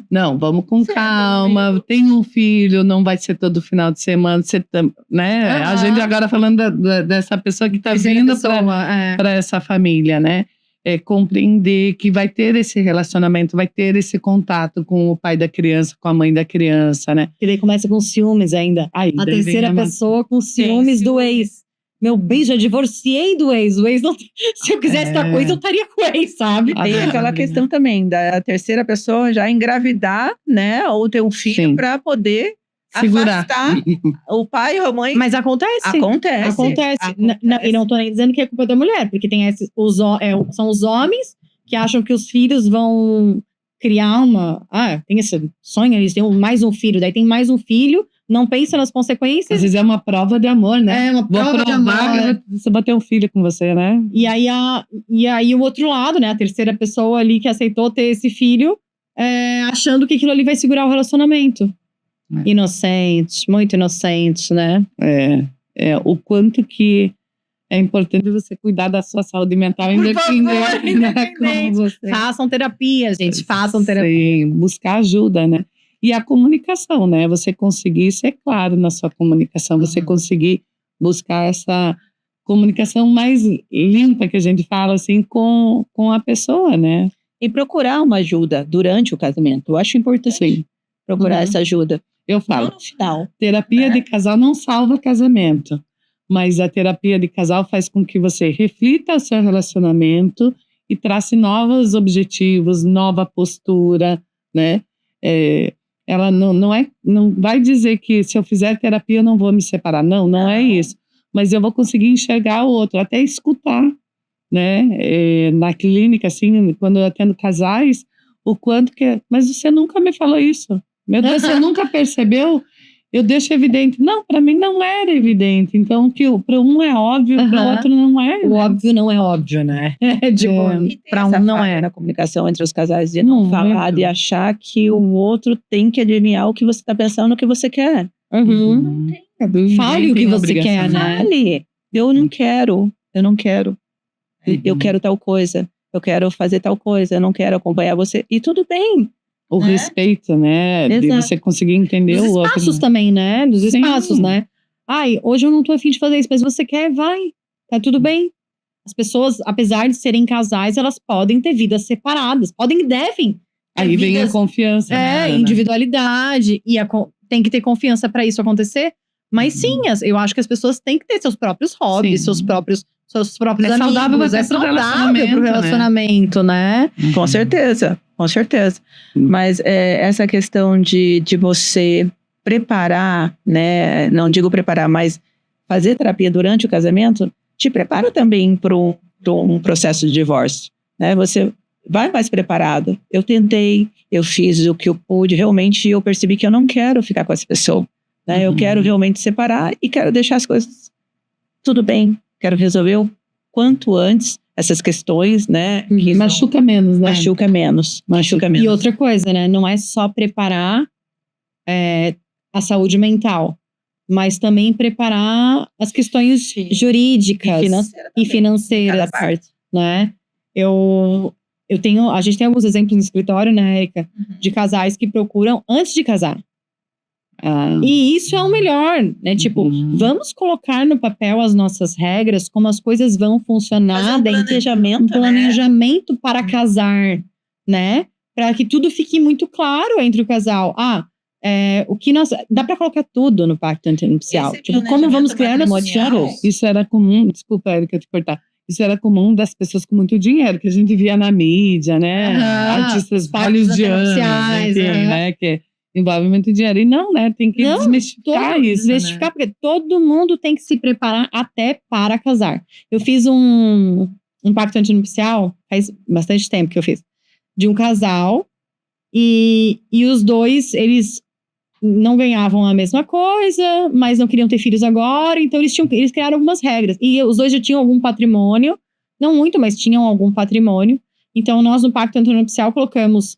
Não, vamos com calma. Tem um filho, não vai ser todo final de semana. Né? A gente agora falando dessa pessoa que está vindo para essa família, né? Compreender que vai ter esse relacionamento, vai ter esse contato com o pai da criança, com a mãe da criança, né? E daí começa com ciúmes ainda. A terceira pessoa com ciúmes do ex. Meu bem, já divorciei do ex. O ex não. Se eu quisesse tal coisa, eu estaria com o ex, sabe? Tem aquela questão também da terceira pessoa já engravidar, né? Ou ter um filho para poder segurar. Afastar o pai ou a mãe. Mas acontece. E não tô nem dizendo que é culpa da mulher, porque tem são os homens que acham que os filhos vão criar tem esse sonho, eles têm mais um filho, daí tem mais um filho. Não pensa nas consequências. Às vezes é uma prova de amor, né? Uma prova de amor. Você vai ter um filho com você, né? E aí o outro lado, né? A terceira pessoa ali que aceitou ter esse filho, achando que aquilo ali vai segurar o relacionamento. Inocente, muito inocente, né? O quanto que é importante você cuidar da sua saúde mental independente, né? Como você. Façam terapia, gente. Façam terapia. Sim, buscar ajuda, né? E a comunicação, né? Você conseguir ser claro na sua comunicação, você conseguir buscar essa comunicação mais limpa, que a gente fala assim, com a pessoa, né? E procurar uma ajuda durante o casamento. Eu acho importante procurar essa ajuda. Eu falo, no final, terapia de casal não salva casamento, mas a terapia de casal faz com que você reflita o seu relacionamento e trace novos objetivos, nova postura, né? Ela não vai dizer que se eu fizer terapia eu não vou me separar. Não é isso. Mas eu vou conseguir enxergar o outro, até escutar, né? Na clínica, assim, quando eu atendo casais, o quanto que... Mas você nunca me falou isso. Meu Deus, você nunca percebeu? Eu deixo evidente. Não, para mim não era evidente. Então, que para um é óbvio, para o outro não é. O óbvio não é óbvio, né? Para um não é. Na comunicação entre os casais de não falar, de achar que o outro tem que adivinhar o que você está pensando, o que você quer. Não tem. Fale o que você quer, né? Fale. Eu não quero. Eu quero tal coisa. Eu quero fazer tal coisa. Eu não quero acompanhar você. E tudo bem. O respeito, né? Exato. De você conseguir entender o outro. Dos espaços também, né? Dos espaços, né? Hoje eu não tô afim de fazer isso, mas você quer, vai. Tá tudo bem. As pessoas, apesar de serem casais, elas podem ter vidas separadas. Podem e devem. Aí vem a confiança. Individualidade. E tem que ter confiança para isso acontecer. Mas sim, eu acho que as pessoas têm que ter seus próprios hobbies, seus próprios amigos. Saudável é saudável pro relacionamento, né? Com certeza. Mas essa questão de você preparar, né? Não digo preparar, mas fazer terapia durante o casamento te prepara também para um processo de divórcio, né? Você vai mais preparado. Eu tentei, eu fiz o que eu pude, realmente eu percebi que eu não quero ficar com essa pessoa, né? Eu quero realmente separar e quero deixar as coisas tudo bem. Quero resolver o quanto antes essas questões, né? Que machuca menos, né? Machuca menos. E outra coisa, né? Não é só preparar a saúde mental, mas também preparar as questões jurídicas e financeiras. Cada parte. Né? A gente tem alguns exemplos no escritório, né, Érica? De casais que procuram antes de casar. E isso é o melhor, né? Tipo, vamos colocar no papel as nossas regras, como as coisas vão funcionar dentro um planejamento para casar, né? Para que tudo fique muito claro entre o casal. O que dá para colocar tudo no pacto antenupcial. Tipo, como vamos criar nossos filhos? Isso era comum, desculpa, Érica, te cortar. Isso era comum das pessoas com muito dinheiro, que a gente via na mídia, né? Artistas vários de anos, enfim, né? Que envolve muito dinheiro. E não, né? Tem que Não, desmistificar isso, desmistificar, porque todo mundo tem que se preparar até para casar. Eu fiz um pacto antinupcial, faz bastante tempo que eu fiz, de um casal, e os dois, eles não ganhavam a mesma coisa, mas não queriam ter filhos agora, então eles criaram algumas regras. E os dois já tinham algum patrimônio, não muito, mas tinham algum patrimônio. Então nós no pacto antinupcial colocamos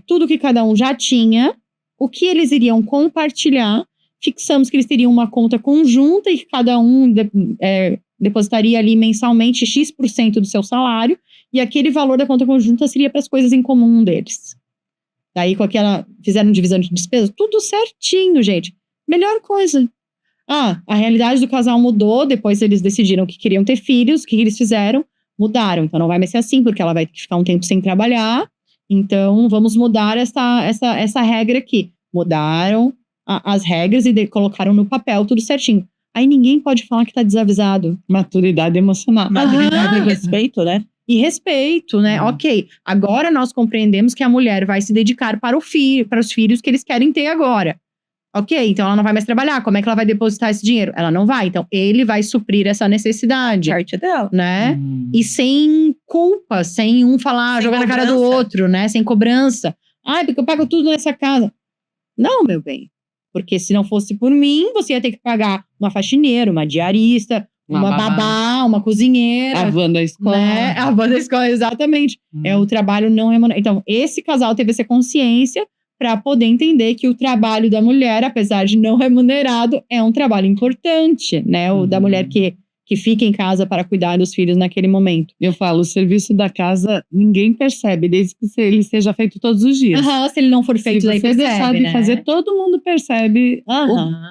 tudo que cada um já tinha, o que eles iriam compartilhar, fixamos que eles teriam uma conta conjunta e que cada um depositaria ali mensalmente X% do seu salário, e aquele valor da conta conjunta seria para as coisas em comum deles. Daí fizeram divisão de despesas, tudo certinho, gente. Melhor coisa. A realidade do casal mudou, depois eles decidiram que queriam ter filhos, o que eles fizeram? Mudaram, então não vai mais ser assim, porque ela vai ter que ficar um tempo sem trabalhar, então vamos mudar essa regra aqui. Mudaram as regras e colocaram no papel tudo certinho. Aí ninguém pode falar que tá desavisado. Maturidade emocional. Maturidade e respeito, né? E respeito, né? Ok, agora nós compreendemos que a mulher vai se dedicar para os filhos que eles querem ter agora. Ok, então ela não vai mais trabalhar. Como é que ela vai depositar esse dinheiro? Ela não vai. Então, ele vai suprir essa necessidade. Parte dela. Né? E sem culpa, sem um falar, jogar na cara do outro, né? Sem cobrança. Porque eu pago tudo nessa casa. Não, meu bem. Porque se não fosse por mim, você ia ter que pagar uma faxineira, uma diarista, uma babá, uma cozinheira. A van da escola. Né? A van da escola, exatamente. É o trabalho não remunerado. Então, esse casal teve essa consciência para poder entender que o trabalho da mulher, apesar de não remunerado, é um trabalho importante, né? O da mulher que fica em casa para cuidar dos filhos naquele momento. Eu falo, o serviço da casa, ninguém percebe, desde que ele seja feito todos os dias. Se ele não for feito, daí percebe, se você deixar de fazer, todo mundo percebe.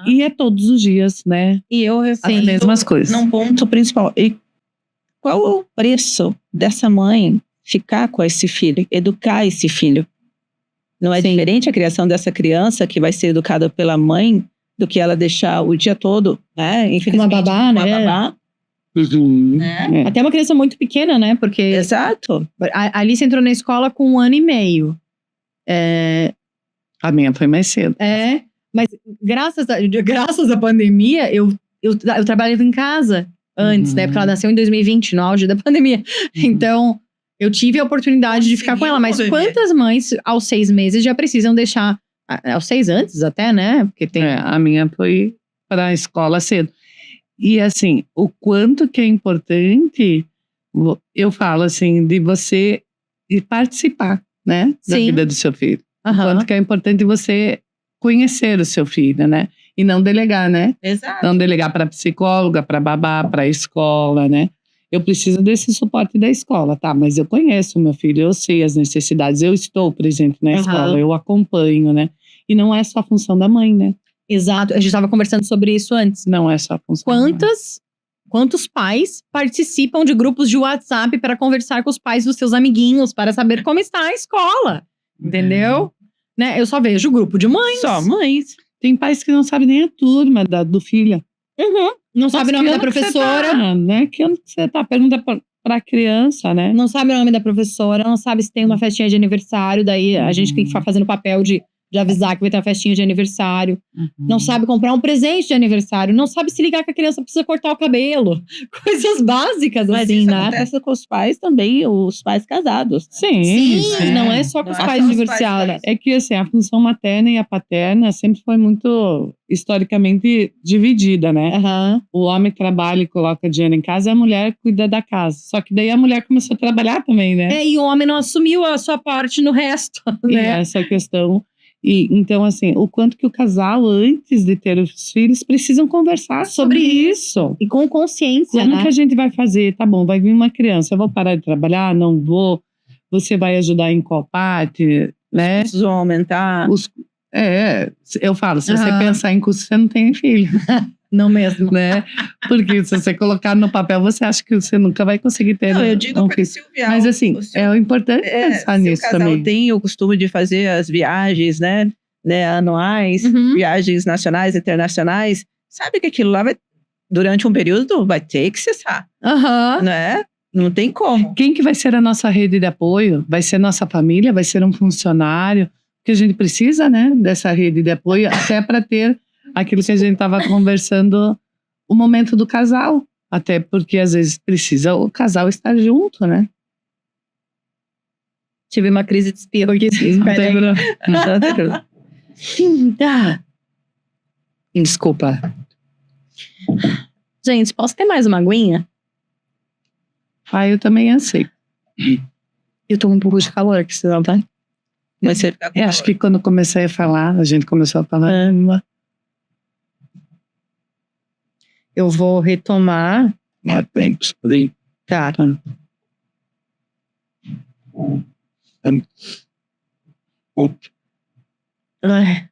E é todos os dias, né? E eu as mesmas coisas. Num ponto principal. E qual é o preço dessa mãe ficar com esse filho, educar esse filho? Não é diferente a criação dessa criança que vai ser educada pela mãe do que ela deixar o dia todo, né? Infelizmente, uma babá, né? Uma babá. Né? Até uma criança muito pequena, né? Porque exato. A Alice entrou na escola com 1 ano e meio. A minha foi mais cedo. Mas graças à pandemia, eu trabalhava em casa antes, né? Porque ela nasceu em 2020, no auge da pandemia. Então, eu tive a oportunidade de ficar com ela. Mas quantas mães, aos 6 meses, já precisam deixar... Aos 6 antes até, né? Porque tem... a minha foi para a escola cedo. E assim, o quanto que é importante, eu falo assim, de você participar, né? Da vida do seu filho. O quanto que é importante você conhecer o seu filho, né? E não delegar, né? Exato. Não delegar para psicóloga, para babá, para escola, né? Eu preciso desse suporte da escola, tá? Mas eu conheço o meu filho, eu sei as necessidades, eu estou presente na escola, eu acompanho, né? E não é só a função da mãe, né? Exato, a gente estava conversando sobre isso antes. Não é só a função Quantos pais participam de grupos de WhatsApp para conversar com os pais dos seus amiguinhos, para saber como está a escola? Entendeu? Né? Eu só vejo grupo de mães. Só mães. Tem pais que não sabem nem a turma do filho. Não sabe o nome da professora. Né? Que ano que você tá? Pergunta pra criança, né? Não sabe o nome da professora, não sabe se tem uma festinha de aniversário. Daí a gente tem que ficar fazendo papel de avisar que vai ter uma festinha de aniversário. Não sabe comprar um presente de aniversário. Não sabe se ligar que a criança precisa cortar o cabelo. Coisas básicas, mas assim, isso né? acontece com os pais também, os pais casados. Sim, não é só com os pais divorciados. É que, assim, a função materna e a paterna sempre foi muito, historicamente, dividida, né? O homem trabalha e coloca dinheiro em casa e a mulher cuida da casa. Só que daí a mulher começou a trabalhar também, né? E o homem não assumiu a sua parte no resto, né? E essa questão... então, assim, o quanto que o casal, antes de ter os filhos, precisam conversar sobre isso. E com consciência, Como né? que a gente vai fazer? Tá bom, vai vir uma criança, eu vou parar de trabalhar? Não vou. Você vai ajudar em qual parte? Né? Os custos vão aumentar. Eu falo, se você pensar em custo, você não tem filho. Não mesmo. Né? Porque se você colocar no papel, você acha que você nunca vai conseguir ter. Não, eu digo para Silvia. Mas assim, é importante pensar nisso também. Se o casal tem o costume de fazer as viagens, né anuais, viagens nacionais, internacionais, sabe que aquilo lá durante um período vai ter que cessar. Né? Não tem como. Quem que vai ser a nossa rede de apoio? Vai ser nossa família? Vai ser um funcionário? Porque a gente precisa, né, dessa rede de apoio, até para ter aquilo que a gente estava conversando, o momento do casal. Até porque às vezes precisa o casal estar junto, né? Tive uma crise de espirro aqui. Desculpa. Gente, posso ter mais uma aguinha? Eu também aceito. Eu tô com um pouco de calor, que senão tá... Mas você fica com Acho que quando comecei a falar, a gente começou a falar. Eu vou retomar. Tá. Ai.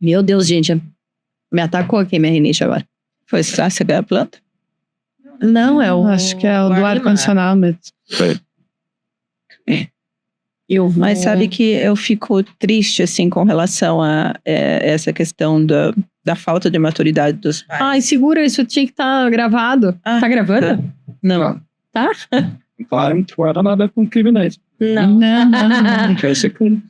Meu Deus, gente. Me atacou aqui minha rinite agora. Foi só você ganhar a planta? Não, é o... Acho que é o do ar-condicionado mesmo. Mas sabe que eu fico triste, assim, com relação a essa questão da falta de maturidade dos pais. Ai, segura, isso tinha que estar gravado. Tá gravando? Não. Tá? Claro, tu era nada com criminais. Não. Quer ser crime.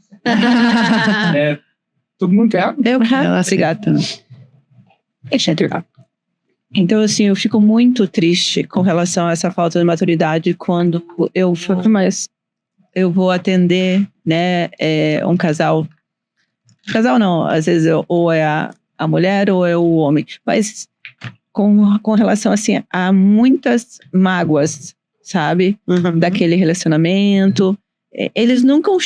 Todo mundo quer. Eu quero. Ela Obrigada. Deixa eu entrar. Então, assim, eu fico muito triste com relação a essa falta de maturidade quando eu vou atender, né, um casal. Casal não, às vezes ou é a mulher ou é o homem. Mas com relação, assim, a muitas mágoas, sabe? Daquele relacionamento. Eles nunca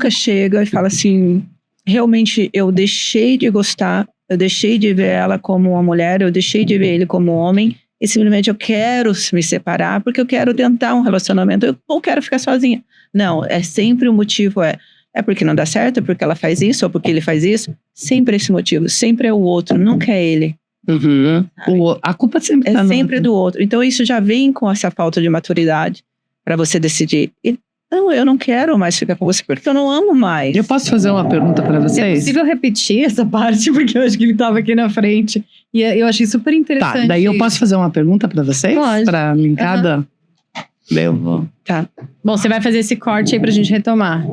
chegam e falam assim, realmente eu deixei de gostar, eu deixei de ver ela como uma mulher, eu deixei de ver ele como homem, e simplesmente eu quero me separar porque eu quero tentar um relacionamento, ou quero ficar sozinha. Não, é sempre o motivo, é porque não dá certo, é porque ela faz isso, ou porque ele faz isso. Sempre esse motivo, sempre é o outro, nunca é ele. A culpa sempre é tá sempre do outro. Então isso já vem com essa falta de maturidade para você decidir. Não, eu não quero mais ficar com você porque eu não amo mais. Eu posso fazer uma pergunta para É vocês? possível repetir essa parte, porque eu acho que ele estava aqui na frente. E eu achei super interessante. Tá, daí eu posso fazer uma pergunta para vocês? Pode. Para linkada? Eu vou. Tá. Bom, você vai fazer esse corte aí pra gente retomar.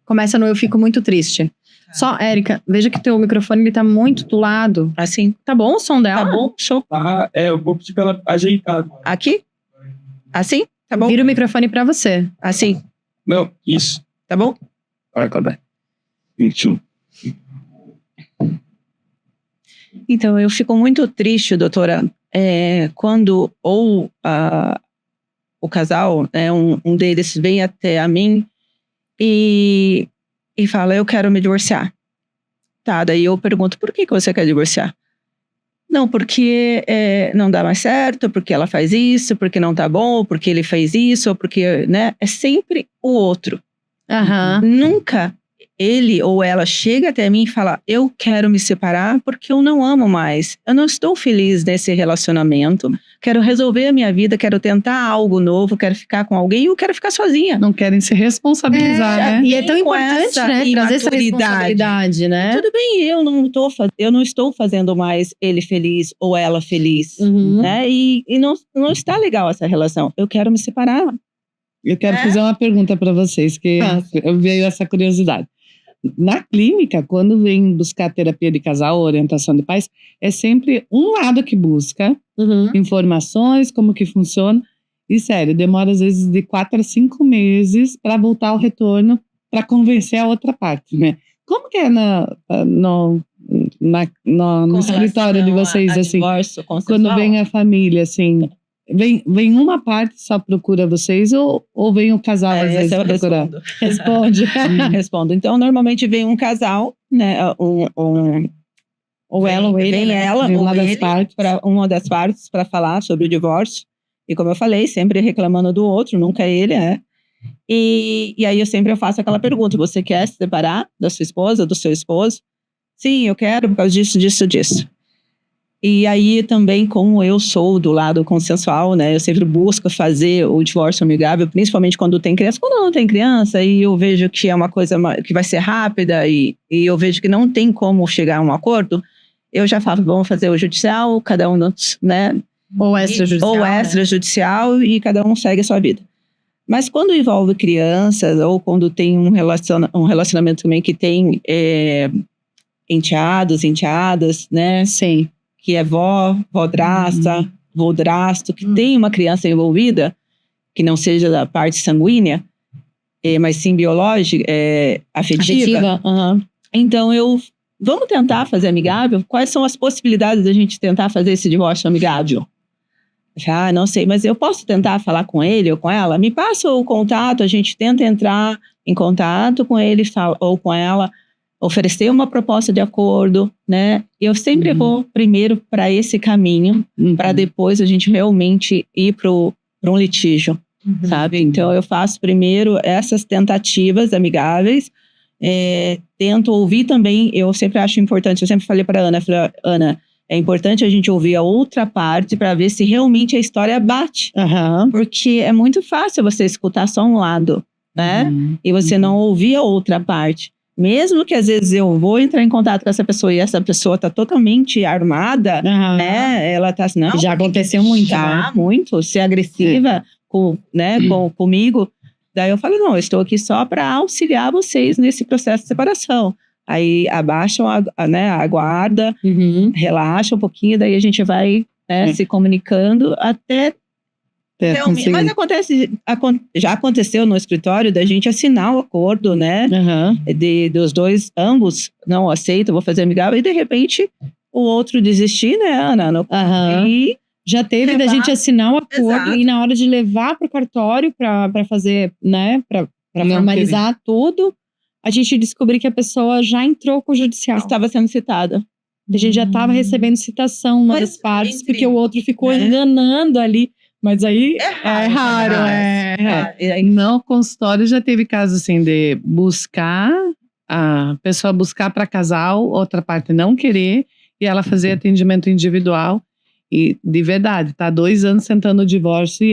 Começa no Eu Fico Muito Triste. Só, Érica, veja que teu microfone ele tá muito do lado. Assim. Tá bom o som dela? Tá bom? Show. Eu vou pedir pra ela ajeitar. Aqui? Assim? Tá bom? Vira o microfone pra você. Assim. Não, isso. Tá bom? Olha, cadê? 21. Então, eu fico muito triste, doutora, quando o casal, né, um deles vem até a mim e fala, eu quero me divorciar. Tá, daí eu pergunto, por que você quer divorciar? Não, porque não dá mais certo, porque ela faz isso, porque não tá bom, porque ele fez isso, ou porque, né? É sempre o outro. Nunca ele ou ela chega até mim e fala, eu quero me separar porque eu não amo mais. Eu não estou feliz nesse relacionamento. Quero resolver a minha vida, quero tentar algo novo, quero ficar com alguém e eu quero ficar sozinha. Não querem se responsabilizar, né? E é tão importante, né? Trazer essa responsabilidade, né? Tudo bem, eu não estou fazendo mais ele feliz ou ela feliz, né? E não está legal essa relação. Eu quero me separar. Eu quero fazer uma pergunta para vocês, que veio essa curiosidade. Na clínica, quando vem buscar terapia de casal, orientação de pais, é sempre um lado que busca informações, como que funciona. E sério, demora às vezes de 4 a 5 meses para voltar ao retorno, para convencer a outra parte, né? Como que é no escritório de vocês, assim, quando vem a família, assim... Vem uma parte só procura vocês ou vem o casal às vezes procurar? Responde. Respondo. Então, normalmente vem um casal, né? Ou ela ou ele. Vem ela ou uma das partes para falar sobre o divórcio. E como eu falei, sempre reclamando do outro, nunca ele, né? E aí eu faço aquela pergunta, você quer se separar da sua esposa, do seu esposo? Sim, eu quero por causa disso. E aí também, como eu sou do lado consensual, né, eu sempre busco fazer o divórcio amigável, principalmente quando tem criança. Quando não tem criança, e eu vejo que é uma coisa que vai ser rápida e eu vejo que não tem como chegar a um acordo, eu já falo, vamos fazer o judicial, cada um, né? Ou extrajudicial. Ou extrajudicial, e cada um segue a sua vida. Mas quando envolve crianças, ou quando tem um relacionamento também que tem enteados, enteadas, né? Sim. Que é vodrasta, vodrasto, que tem uma criança envolvida, que não seja da parte sanguínea, mas sim biológica, afetiva. Aham. Então, vamos tentar fazer amigável? Quais são as possibilidades da gente tentar fazer esse divórcio amigável? Não sei, mas eu posso tentar falar com ele ou com ela? Me passa o contato, a gente tenta entrar em contato com ele ou com ela, oferecer uma proposta de acordo, né? Eu sempre vou primeiro para esse caminho, para depois a gente realmente ir para um litígio, sabe? Então, eu faço primeiro essas tentativas amigáveis, tento ouvir também, eu sempre acho importante, eu sempre falei para Ana, é importante a gente ouvir a outra parte para ver se realmente a história bate. Porque é muito fácil você escutar só um lado, né? E você não ouvir a outra parte. Mesmo que às vezes eu vou entrar em contato com essa pessoa e essa pessoa tá totalmente armada, né? Ela tá assim, não. Já aconteceu muito, Já, muito. Ser agressiva comigo. Daí eu falo, não, eu estou aqui só para auxiliar vocês nesse processo de separação. Aí abaixam a guarda, relaxa um pouquinho, daí a gente vai se comunicando até realmente. Mas já aconteceu no escritório da gente assinar o acordo, né? Dos dois, ambos não aceitam, vou fazer amigável, e de repente o outro desistir, né, Ana? E já teve da gente assinar o acordo e na hora de levar para o cartório para fazer, né, para formalizar tudo, a gente descobriu que a pessoa já entrou com o judicial. Estava sendo citada. A gente já estava recebendo citação uma das partes, porque o outro ficou enganando ali. Mas aí é raro. No consultório já teve caso assim de buscar, a pessoa buscar para casal, outra parte não querer, e ela fazer atendimento individual. E de verdade, tá 2 anos tentando o divórcio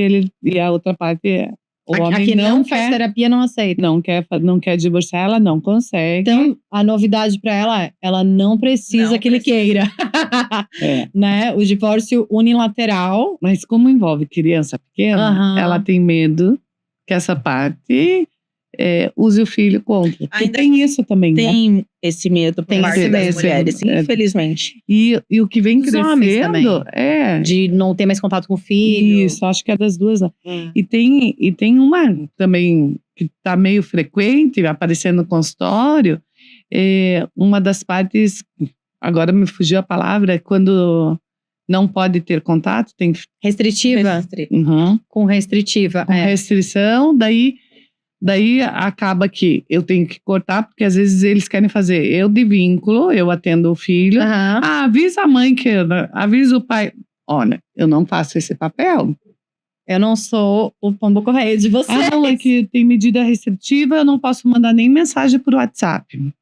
e a outra parte o homem que não faz quer terapia não aceita. Não quer divorciar, ela não consegue. Então, a novidade para ela é, ela não precisa que ele queira. Né? O divórcio unilateral. Mas como envolve criança pequena, ela tem medo que essa parte use o filho contra. Porque tem isso também, tem esse medo por parte das mulheres, infelizmente. E o que vem crescendo de não ter mais contato com o filho. Isso, acho que é das duas. E tem uma também que está meio frequente, aparecendo no consultório, uma das partes, agora me fugiu a palavra, quando não pode ter contato, tem restritiva. Com restritiva. Com restrição, Daí acaba que eu tenho que cortar, porque às vezes eles querem fazer eu de vínculo, eu atendo o filho. Avisa a mãe avisa o pai. Olha, eu não faço esse papel. Eu não sou o pombo correio de vocês. Não, é que tem medida restritiva, eu não posso mandar nem mensagem por WhatsApp.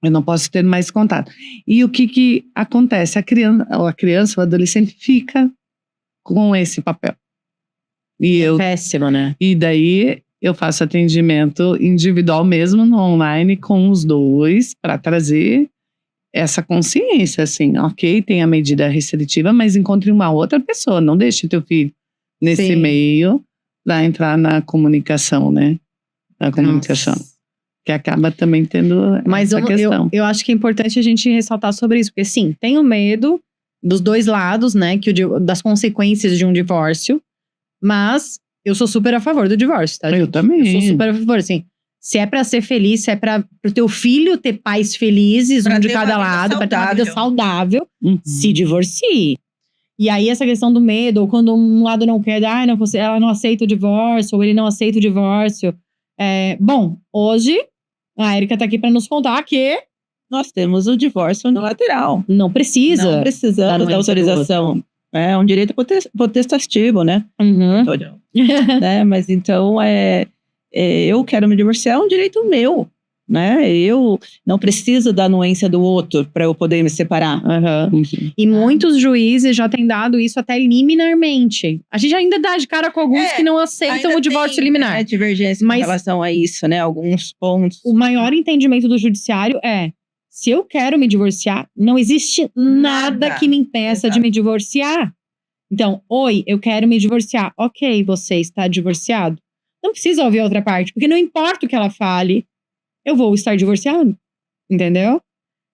Eu não posso ter mais contato. E o que acontece? A criança, o adolescente fica com esse papel. Péssimo, né? E daí eu faço atendimento individual mesmo no online com os dois para trazer essa consciência, assim, ok, tem a medida restritiva, mas encontre uma outra pessoa, não deixe teu filho nesse meio para entrar na comunicação, né? Na comunicação. Que acaba também tendo essa questão. Eu acho que é importante a gente ressaltar sobre isso, porque sim, tem o medo dos dois lados, né, das consequências de um divórcio, mas eu sou super a favor do divórcio, tá, gente? Eu também. Eu sou super a favor, assim. Se é pra ser feliz, se é pro teu filho ter pais felizes, um de cada lado, pra ter uma vida saudável, se divorcie. E aí, essa questão do medo, ou quando um lado não quer, ela não aceita o divórcio, ou ele não aceita o divórcio. Bom, hoje, a Erika tá aqui pra nos contar que nós temos o divórcio unilateral. Não precisamos da autorização. É um direito potestativo, né? Mas então, eu quero me divorciar, é um direito meu, né? Eu não preciso da anuência do outro para eu poder me separar. E muitos juízes já têm dado isso até liminarmente. A gente ainda dá de cara com alguns que não aceitam o divórcio liminar. Divergência em relação a isso, né? Alguns pontos. O maior entendimento do judiciário é: se eu quero me divorciar, não existe nada que me impeça de me divorciar. Então, eu quero me divorciar. Ok, você está divorciado. não precisa ouvir a outra parte, porque não importa o que ela fale, eu vou estar divorciado, entendeu?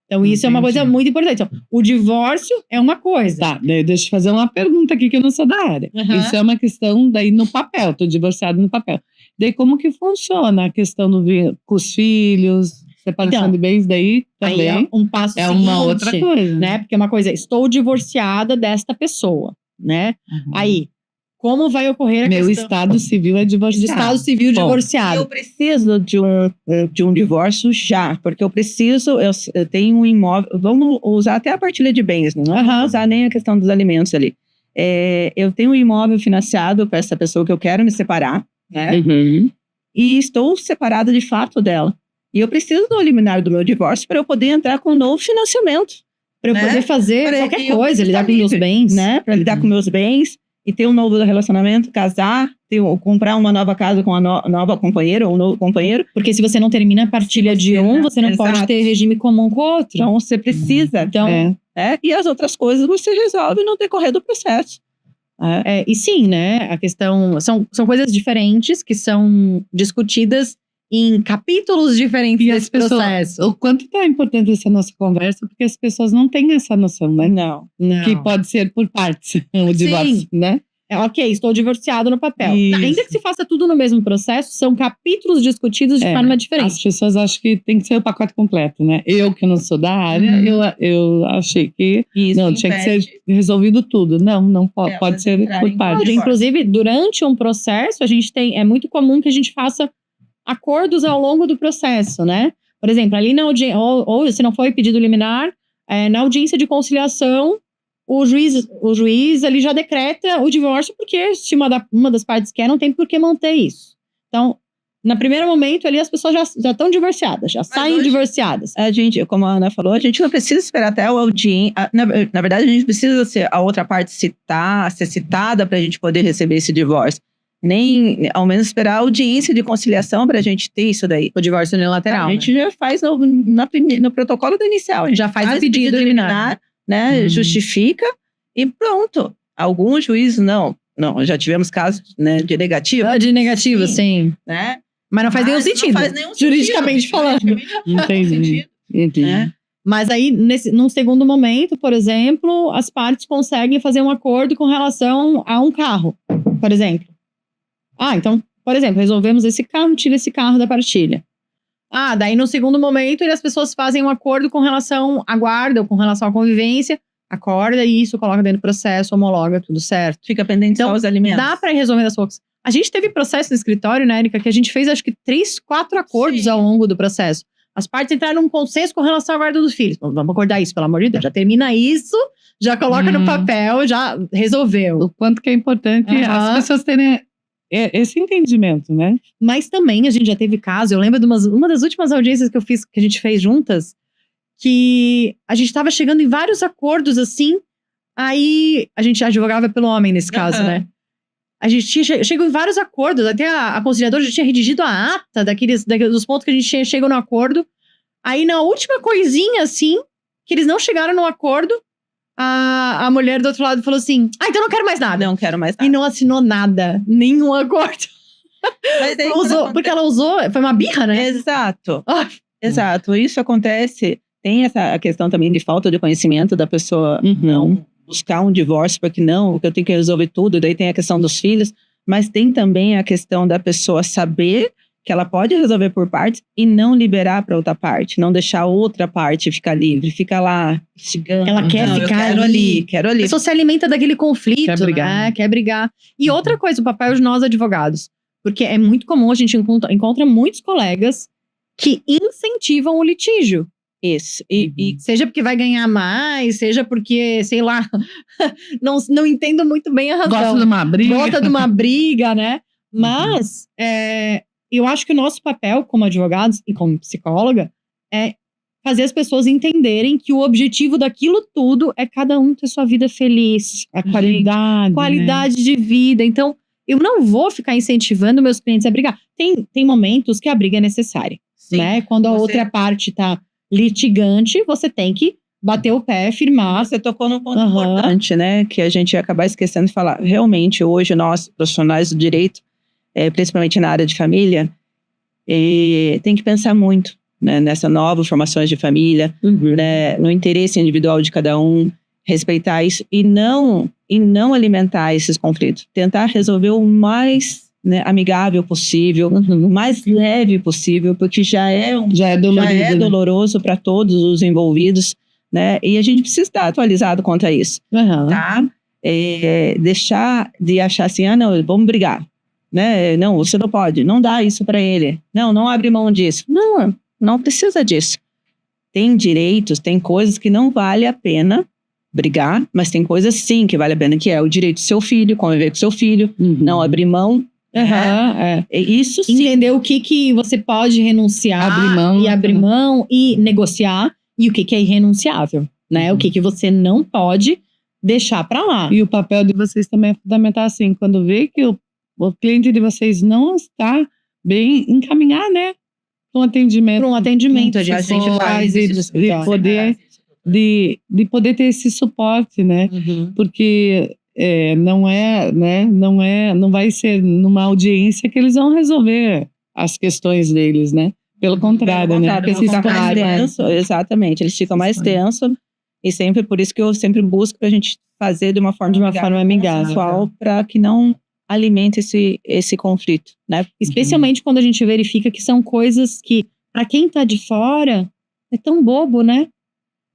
Então isso é uma coisa muito importante. Então, o divórcio é uma coisa. Tá, deixa eu fazer uma pergunta aqui que eu não sou da área. Uhum. Isso é uma questão daí no papel, tô divorciado no papel. Daí como que funciona a questão com os filhos, separação Então, de bens daí também? Aí é um passo é seguinte, uma outra coisa, né? Porque uma coisa é, estou divorciada desta pessoa, né? Uhum. Aí, como vai ocorrer a Meu questão estado civil é de divorciado. estado civil Bom, divorciado? Eu preciso de um divórcio já, porque eu tenho um imóvel, vamos usar até a partilha de bens, não vamos usar nem a questão dos alimentos ali. Eu tenho um imóvel financiado para essa pessoa que eu quero me separar, né? Uhum. E estou separada de fato dela. E eu preciso do liminar do meu divórcio para eu poder entrar com um novo financiamento. Para eu né? poder fazer Para qualquer eu coisa, lidar com livre, meus bens. né? Para lidar com meus bens e ter um novo relacionamento, casar, comprar uma nova casa com a nova companheira ou um novo companheiro. Porque se você não termina a partilha de um, você não pode Exato. ter regime comum com o outro. Então, você precisa. Então, Né? E as outras coisas você resolve no decorrer do processo. e sim, né? A questão. São coisas diferentes que são discutidas em capítulos diferentes E desse as pessoas, processo. o quanto é importante essa nossa conversa, porque as pessoas não têm essa noção, né? Não. Que pode ser por partes, o divórcio, né? Ok, estou divorciado no papel. Isso. Ainda que se faça tudo no mesmo processo, são capítulos discutidos de forma diferente. As pessoas acham que tem que ser o pacote completo, né? Eu, que não sou da área, eu achei que Isso não, tinha que ser resolvido tudo. Não pode, pode ser por partes. Inclusive, durante um processo, é muito comum que a gente faça acordos ao longo do processo, né? Por exemplo, ali na audiência, ou se não foi pedido liminar, na audiência de conciliação, o juiz ali já decreta o divórcio, porque se uma das partes quer, não tem por que manter isso. Então, no primeiro momento ali, as pessoas já estão divorciadas, já saem divorciadas. A gente, como a Ana falou, a gente não precisa esperar até o audiência. Na verdade, a gente precisa ser a outra parte ser citada para a gente poder receber esse divórcio. Nem, ao menos, esperar a audiência de conciliação para a gente ter isso daí. O divórcio unilateral. A gente já faz no protocolo do inicial. A gente já faz o pedido liminar. Né? Justifica e pronto. Alguns juízes não, já tivemos casos, né, de negativa. De negativa, sim. Né? Mas não faz nenhum sentido. Não faz nenhum juridicamente falando. Entendi. Mas aí, num segundo momento, por exemplo, as partes conseguem fazer um acordo com relação a um carro, por exemplo. Então, por exemplo, resolvemos esse carro, tira esse carro da partilha. Daí no segundo momento, as pessoas fazem um acordo com relação à guarda ou com relação à convivência, acorda isso, coloca dentro do processo, homologa, tudo certo. Fica pendente só os alimentos. Dá para resolver das poucas. A gente teve processo no escritório, né, Érica, que a gente fez acho que 3, 4 acordos ao longo do processo. As partes entraram num consenso com relação à guarda dos filhos. Vamos acordar isso, pelo amor de Deus. Já termina isso, já coloca no papel, já resolveu. O quanto que é importante as pessoas terem esse entendimento, né? Mas também a gente já teve caso, eu lembro de uma das últimas audiências que a gente fez juntas, que a gente estava chegando em vários acordos assim, aí a gente advogava pelo homem nesse caso, né? A gente chegou em vários acordos, até a conciliadora já tinha redigido a ata dos pontos que a gente chegou no acordo. Aí na última coisinha assim, que eles não chegaram no acordo, a mulher do outro lado falou assim, então não quero mais nada. Não quero mais nada. E não assinou nada, nenhum acordo. Mas aí, porque ela usou, foi uma birra, né? Exato. Exato. Isso acontece, tem essa questão também de falta de conhecimento da pessoa não buscar um divórcio, porque eu tenho que resolver tudo, daí tem a questão dos filhos, mas tem também a questão da pessoa saber que ela pode resolver por partes e não liberar para outra parte, não deixar a outra parte ficar livre, fica lá instigando. Ela quer ficar quero ali. A pessoa se alimenta daquele conflito, quer brigar. né? Quer brigar. E outra coisa, o papel de nós advogados, porque é muito comum, a gente encontra muitos colegas que incentivam o litígio. Isso. E seja porque vai ganhar mais, seja porque, sei lá, não entendo muito bem a razão. Gosta de uma briga. Gosta de uma briga, né? Mas eu acho que o nosso papel como advogados e como psicóloga é fazer as pessoas entenderem que o objetivo daquilo tudo é cada um ter sua vida feliz. A qualidade. De vida. Então, eu não vou ficar incentivando meus clientes a brigar. Tem momentos que a briga é necessária, né? Quando a outra parte tá litigante, você tem que bater o pé, firmar. Você tocou num ponto importante, né? Que a gente ia acabar esquecendo de falar. Realmente, hoje, nós, profissionais do direito, principalmente na área de família, tem que pensar muito, né, nessa nova formações de família, né, no interesse individual de cada um, respeitar isso e não alimentar esses conflitos. Tentar resolver o mais, né, amigável possível, o mais leve possível, porque já é doloroso para todos os envolvidos, né? E a gente precisa estar atualizado quanto a isso, tá? Deixar de achar assim, não, vamos brigar, né? Não, você não pode, não dá isso para ele. Não abre mão disso. Não precisa disso. Tem direitos, tem coisas que não vale a pena brigar, mas tem coisas sim que vale a pena, que é o direito do seu filho, conviver com seu filho, não abrir mão. Isso sim. Entender o que você pode renunciar, abrir mão e negociar, e o que é irrenunciável, né? O que você não pode deixar pra lá. E o papel de vocês também é fundamental, assim, quando vê que o cliente de vocês não está bem, encaminhar, né? Para um atendimento, a gente faz isso. De poder ter esse suporte, né? Porque não vai ser numa audiência que eles vão resolver as questões deles, né? Pelo contrário, né? Porque eles ficam mais tensos, exatamente, eles ficam mais tensos, e sempre por isso que eu sempre busco pra gente fazer de uma forma amigável, para que não alimente esse conflito, né? Especialmente quando a gente verifica que são coisas que, para quem tá de fora, é tão bobo, né?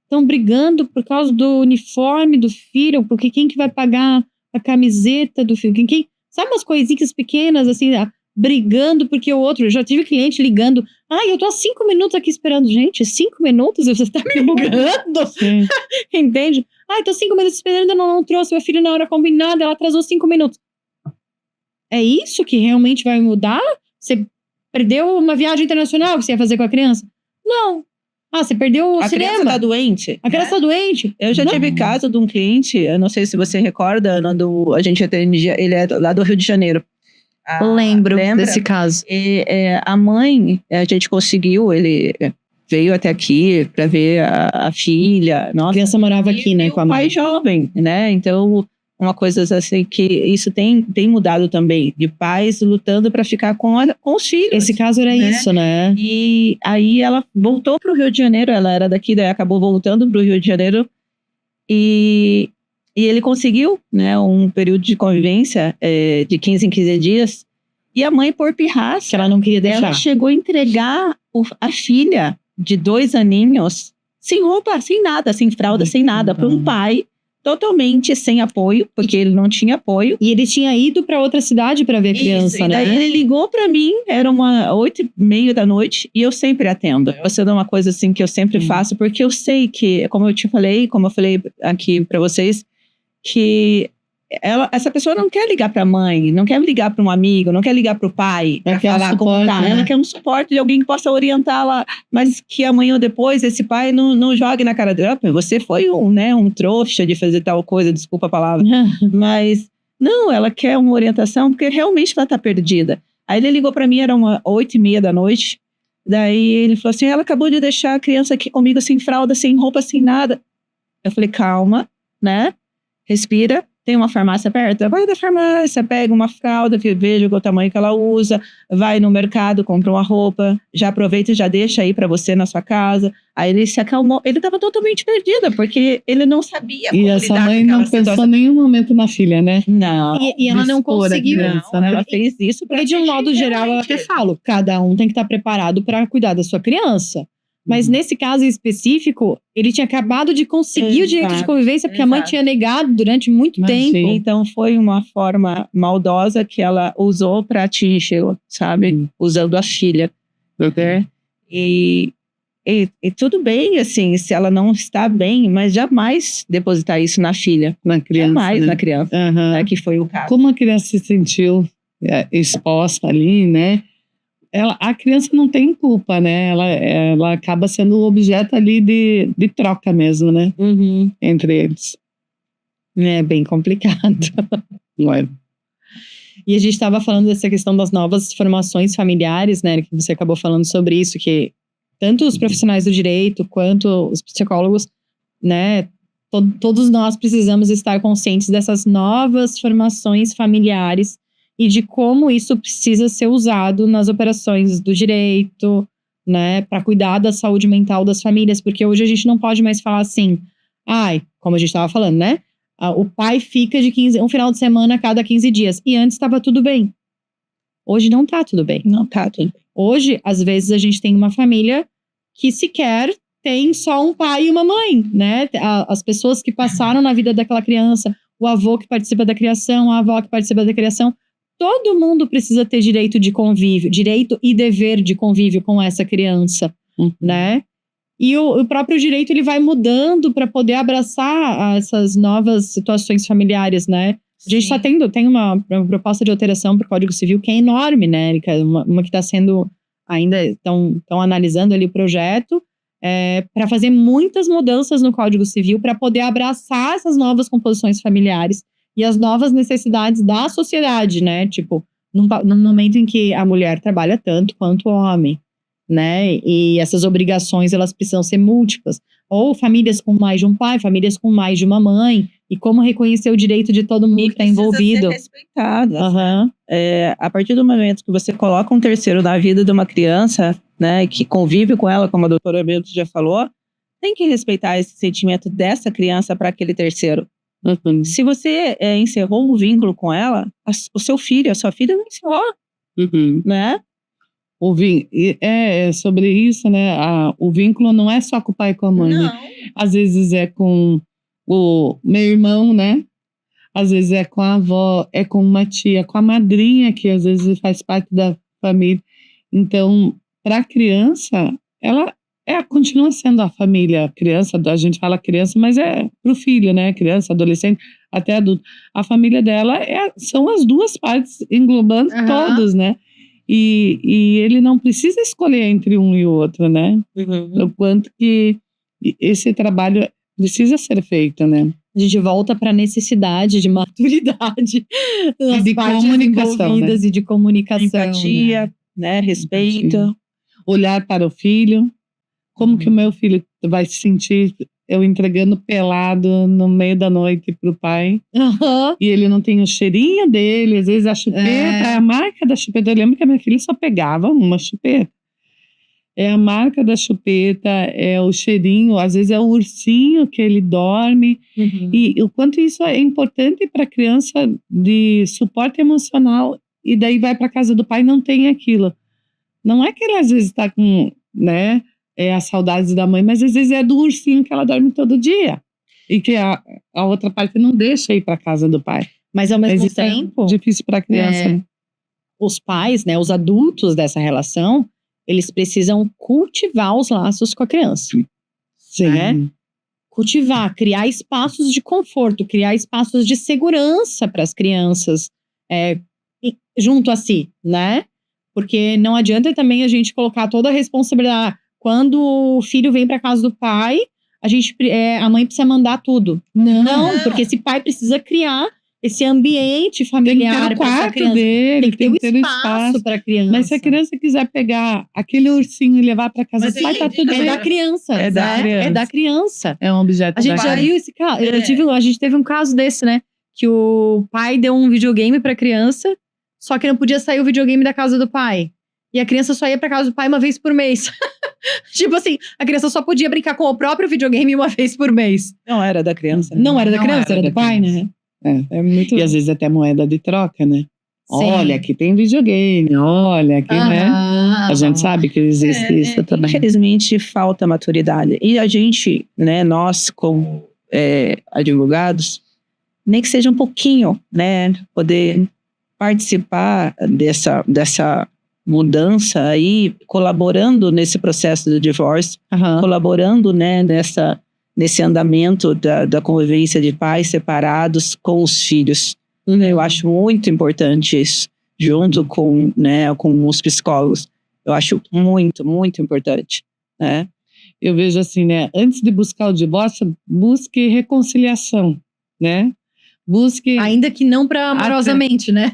Estão brigando por causa do uniforme do filho, porque quem que vai pagar a camiseta do filho? Sabe umas coisinhas pequenas, assim, brigando porque o outro... Eu já tive cliente ligando, eu tô há 5 minutos aqui esperando. Gente, 5 minutos? Você tá me ligando? Entende? Tô 5 minutos esperando, não trouxe meu filho na hora combinada, ela atrasou 5 minutos. É isso que realmente vai mudar? Você perdeu uma viagem internacional que você ia fazer com a criança? Não. Você perdeu o cinema. A criança tá doente. A criança tá doente. Eu já tive caso de um cliente, eu não sei se você recorda, Ana, a gente atendia, ele é lá do Rio de Janeiro. Lembro desse caso. A mãe, a gente conseguiu, ele veio até aqui para ver a filha. Nossa, a criança morava aqui, né, com a mãe. Pai jovem, né? Então, uma coisa assim que isso tem mudado também, de pais lutando para ficar com os filhos. Esse caso era isso, né? E aí ela voltou para o Rio de Janeiro, ela era daqui, daí acabou voltando para o Rio de Janeiro, e ele conseguiu, né, um período de convivência de 15 em 15 dias, e a mãe, por pirraça, que ela não queria deixar, ela chegou a entregar a filha de 2 aninhos sem roupa, sem nada, sem fralda, sem nada, para um pai totalmente sem apoio, porque ele não tinha apoio. E ele tinha ido para outra cidade para ver a criança, né? E daí ele ligou para mim, era 8:30 da noite, e eu sempre atendo. Você dá uma coisa assim que eu sempre faço, porque eu sei que, como eu falei aqui para vocês, que essa pessoa não quer ligar para a mãe, não quer ligar para um amigo, não quer ligar para o pai, para falar como tá. Ela quer um suporte de alguém que possa orientá-la, mas que amanhã ou depois esse pai não jogue na cara dela. Você foi um trouxa de fazer tal coisa, desculpa a palavra. Mas não, ela quer uma orientação porque realmente ela está perdida. Aí ele ligou para mim, era 8:30 da noite. Daí ele falou assim, ela acabou de deixar a criança aqui comigo sem fralda, sem roupa, sem nada. Eu falei, calma, né? Respira. Tem uma farmácia perto? Vai da farmácia, pega uma fralda, veja o tamanho que ela usa, vai no mercado, compra uma roupa, já aproveita e já deixa aí pra você na sua casa. Aí ele se acalmou. Ele tava totalmente perdido, porque ele não sabia como lidar com aquela situação. E essa mãe não pensou em nenhum momento na filha, né? Não. E ela não conseguiu. Criança, né? Ela fez isso porque de um modo geral, eu até falo, cada um tem que estar preparado para cuidar da sua criança. Mas nesse caso em específico, ele tinha acabado de conseguir o direito de convivência, porque a mãe tinha negado durante muito tempo. Sim. Então foi uma forma maldosa que ela usou para atingir, sabe? Usando a filha. E tudo bem, assim, se ela não está bem, mas jamais depositar isso na filha. Na criança. Jamais, né? na criança. Que foi o caso. Como a criança se sentiu exposta ali, né? A criança não tem culpa, né? Ela acaba sendo objeto ali de troca mesmo, né? Entre eles. É bem complicado. E a gente estava falando dessa questão das novas formações familiares, né? Que você acabou falando sobre isso, que tanto os profissionais do direito quanto os psicólogos, né? Todos nós precisamos estar conscientes dessas novas formações familiares e de como isso precisa ser usado nas operações do direito, né, para cuidar da saúde mental das famílias, porque hoje a gente não pode mais falar assim, como a gente estava falando, né, o pai fica de um final de semana a cada 15 dias, e antes estava tudo bem. Hoje não tá tudo bem. Não tá tudo bem. Hoje, às vezes, a gente tem uma família que sequer tem só um pai e uma mãe, né? As pessoas que passaram na vida daquela criança, o avô que participa da criação, a avó que participa da criação, todo mundo precisa ter direito de convívio, direito e dever de convívio com essa criança, né? E o próprio direito, ele vai mudando para poder abraçar essas novas situações familiares, né? A gente tem uma proposta de alteração para o Código Civil que é enorme, né, Erika? Uma que está sendo, ainda estão analisando ali o projeto, para fazer muitas mudanças no Código Civil para poder abraçar essas novas composições familiares e as novas necessidades da sociedade, né? Tipo, num momento em que a mulher trabalha tanto quanto o homem, né? E essas obrigações, elas precisam ser múltiplas. Ou famílias com mais de um pai, famílias com mais de uma mãe. E como reconhecer o direito de todo mundo que está envolvido. Ser respeitado. A partir do momento que você coloca um terceiro na vida de uma criança, né, que convive com ela, como a doutora Bento já falou, tem que respeitar esse sentimento dessa criança para aquele terceiro. Se você encerrou um vínculo com ela, o seu filho, a sua filha não encerrou, né? Sobre isso, né? O vínculo não é só com o pai e com a mãe. Não. Né? Às vezes é com o meu irmão, né? Às vezes é com a avó, é com uma tia, com a madrinha, que às vezes faz parte da família. Então, para a criança, ela continua sendo a família. A criança, a gente fala criança, mas é para o filho, né? Criança, adolescente, até adulto. A família dela são as duas partes, englobando todos, né? E ele não precisa escolher entre um e o outro, né? O quanto que esse trabalho precisa ser feito, né? A gente volta para a necessidade de maturidade e de comunicação, né? E de comunicação. Empatia, né? Respeito. Olhar para o filho. Como que o meu filho vai se sentir eu entregando pelado no meio da noite pro pai. E ele não tem o cheirinho dele, às vezes a chupeta, a marca da chupeta. Eu lembro que a minha filha só pegava uma chupeta. É a marca da chupeta, é o cheirinho, às vezes é o ursinho que ele dorme. E o quanto isso é importante para a criança de suporte emocional. E daí vai para casa do pai e não tem aquilo. Não é que ele às vezes está com, né, as saudades da mãe, mas às vezes é do ursinho que ela dorme todo dia. E que a outra parte não deixa ir para casa do pai. Mas ao mesmo tempo, é difícil para a criança. Né? Os pais, né, os adultos dessa relação, eles precisam cultivar os laços com a criança. Sim. Né? Cultivar, criar espaços de conforto, criar espaços de segurança para as crianças junto a si, né? Porque não adianta também a gente colocar toda a responsabilidade. Quando o filho vem para casa do pai, a mãe precisa mandar tudo. Não, porque esse pai precisa criar esse ambiente familiar para essa criança. Dele, tem que ter um espaço para a criança. Mas se a criança quiser pegar aquele ursinho e levar para casa do pai, tá tudo bem. É da criança. É da criança. É um objeto a gente já viu esse caso. A gente teve um caso desse, né? Que o pai deu um videogame para a criança, só que não podia sair o videogame da casa do pai. E a criança só ia pra casa do pai uma vez por mês. Tipo assim, a criança só podia brincar com o próprio videogame uma vez por mês. Não era da criança. Né? Não era da criança, era do pai, né? Muito... E às vezes até moeda de troca, né? Sim. Olha, aqui tem videogame, olha, aqui, né? A gente sabe que existe isso também. Infelizmente, falta maturidade. E a gente, né, nós como advogados, nem que seja um pouquinho, né, poder participar dessa mudança aí, colaborando nesse processo do divórcio, colaborando, né, nesse andamento da convivência de pais separados com os filhos. Eu acho muito importante isso, junto com os psicólogos. Eu acho muito, muito importante, né? Eu vejo assim, né, antes de buscar o divórcio, busque reconciliação, né? Busque... Ainda que não para amorosamente, né?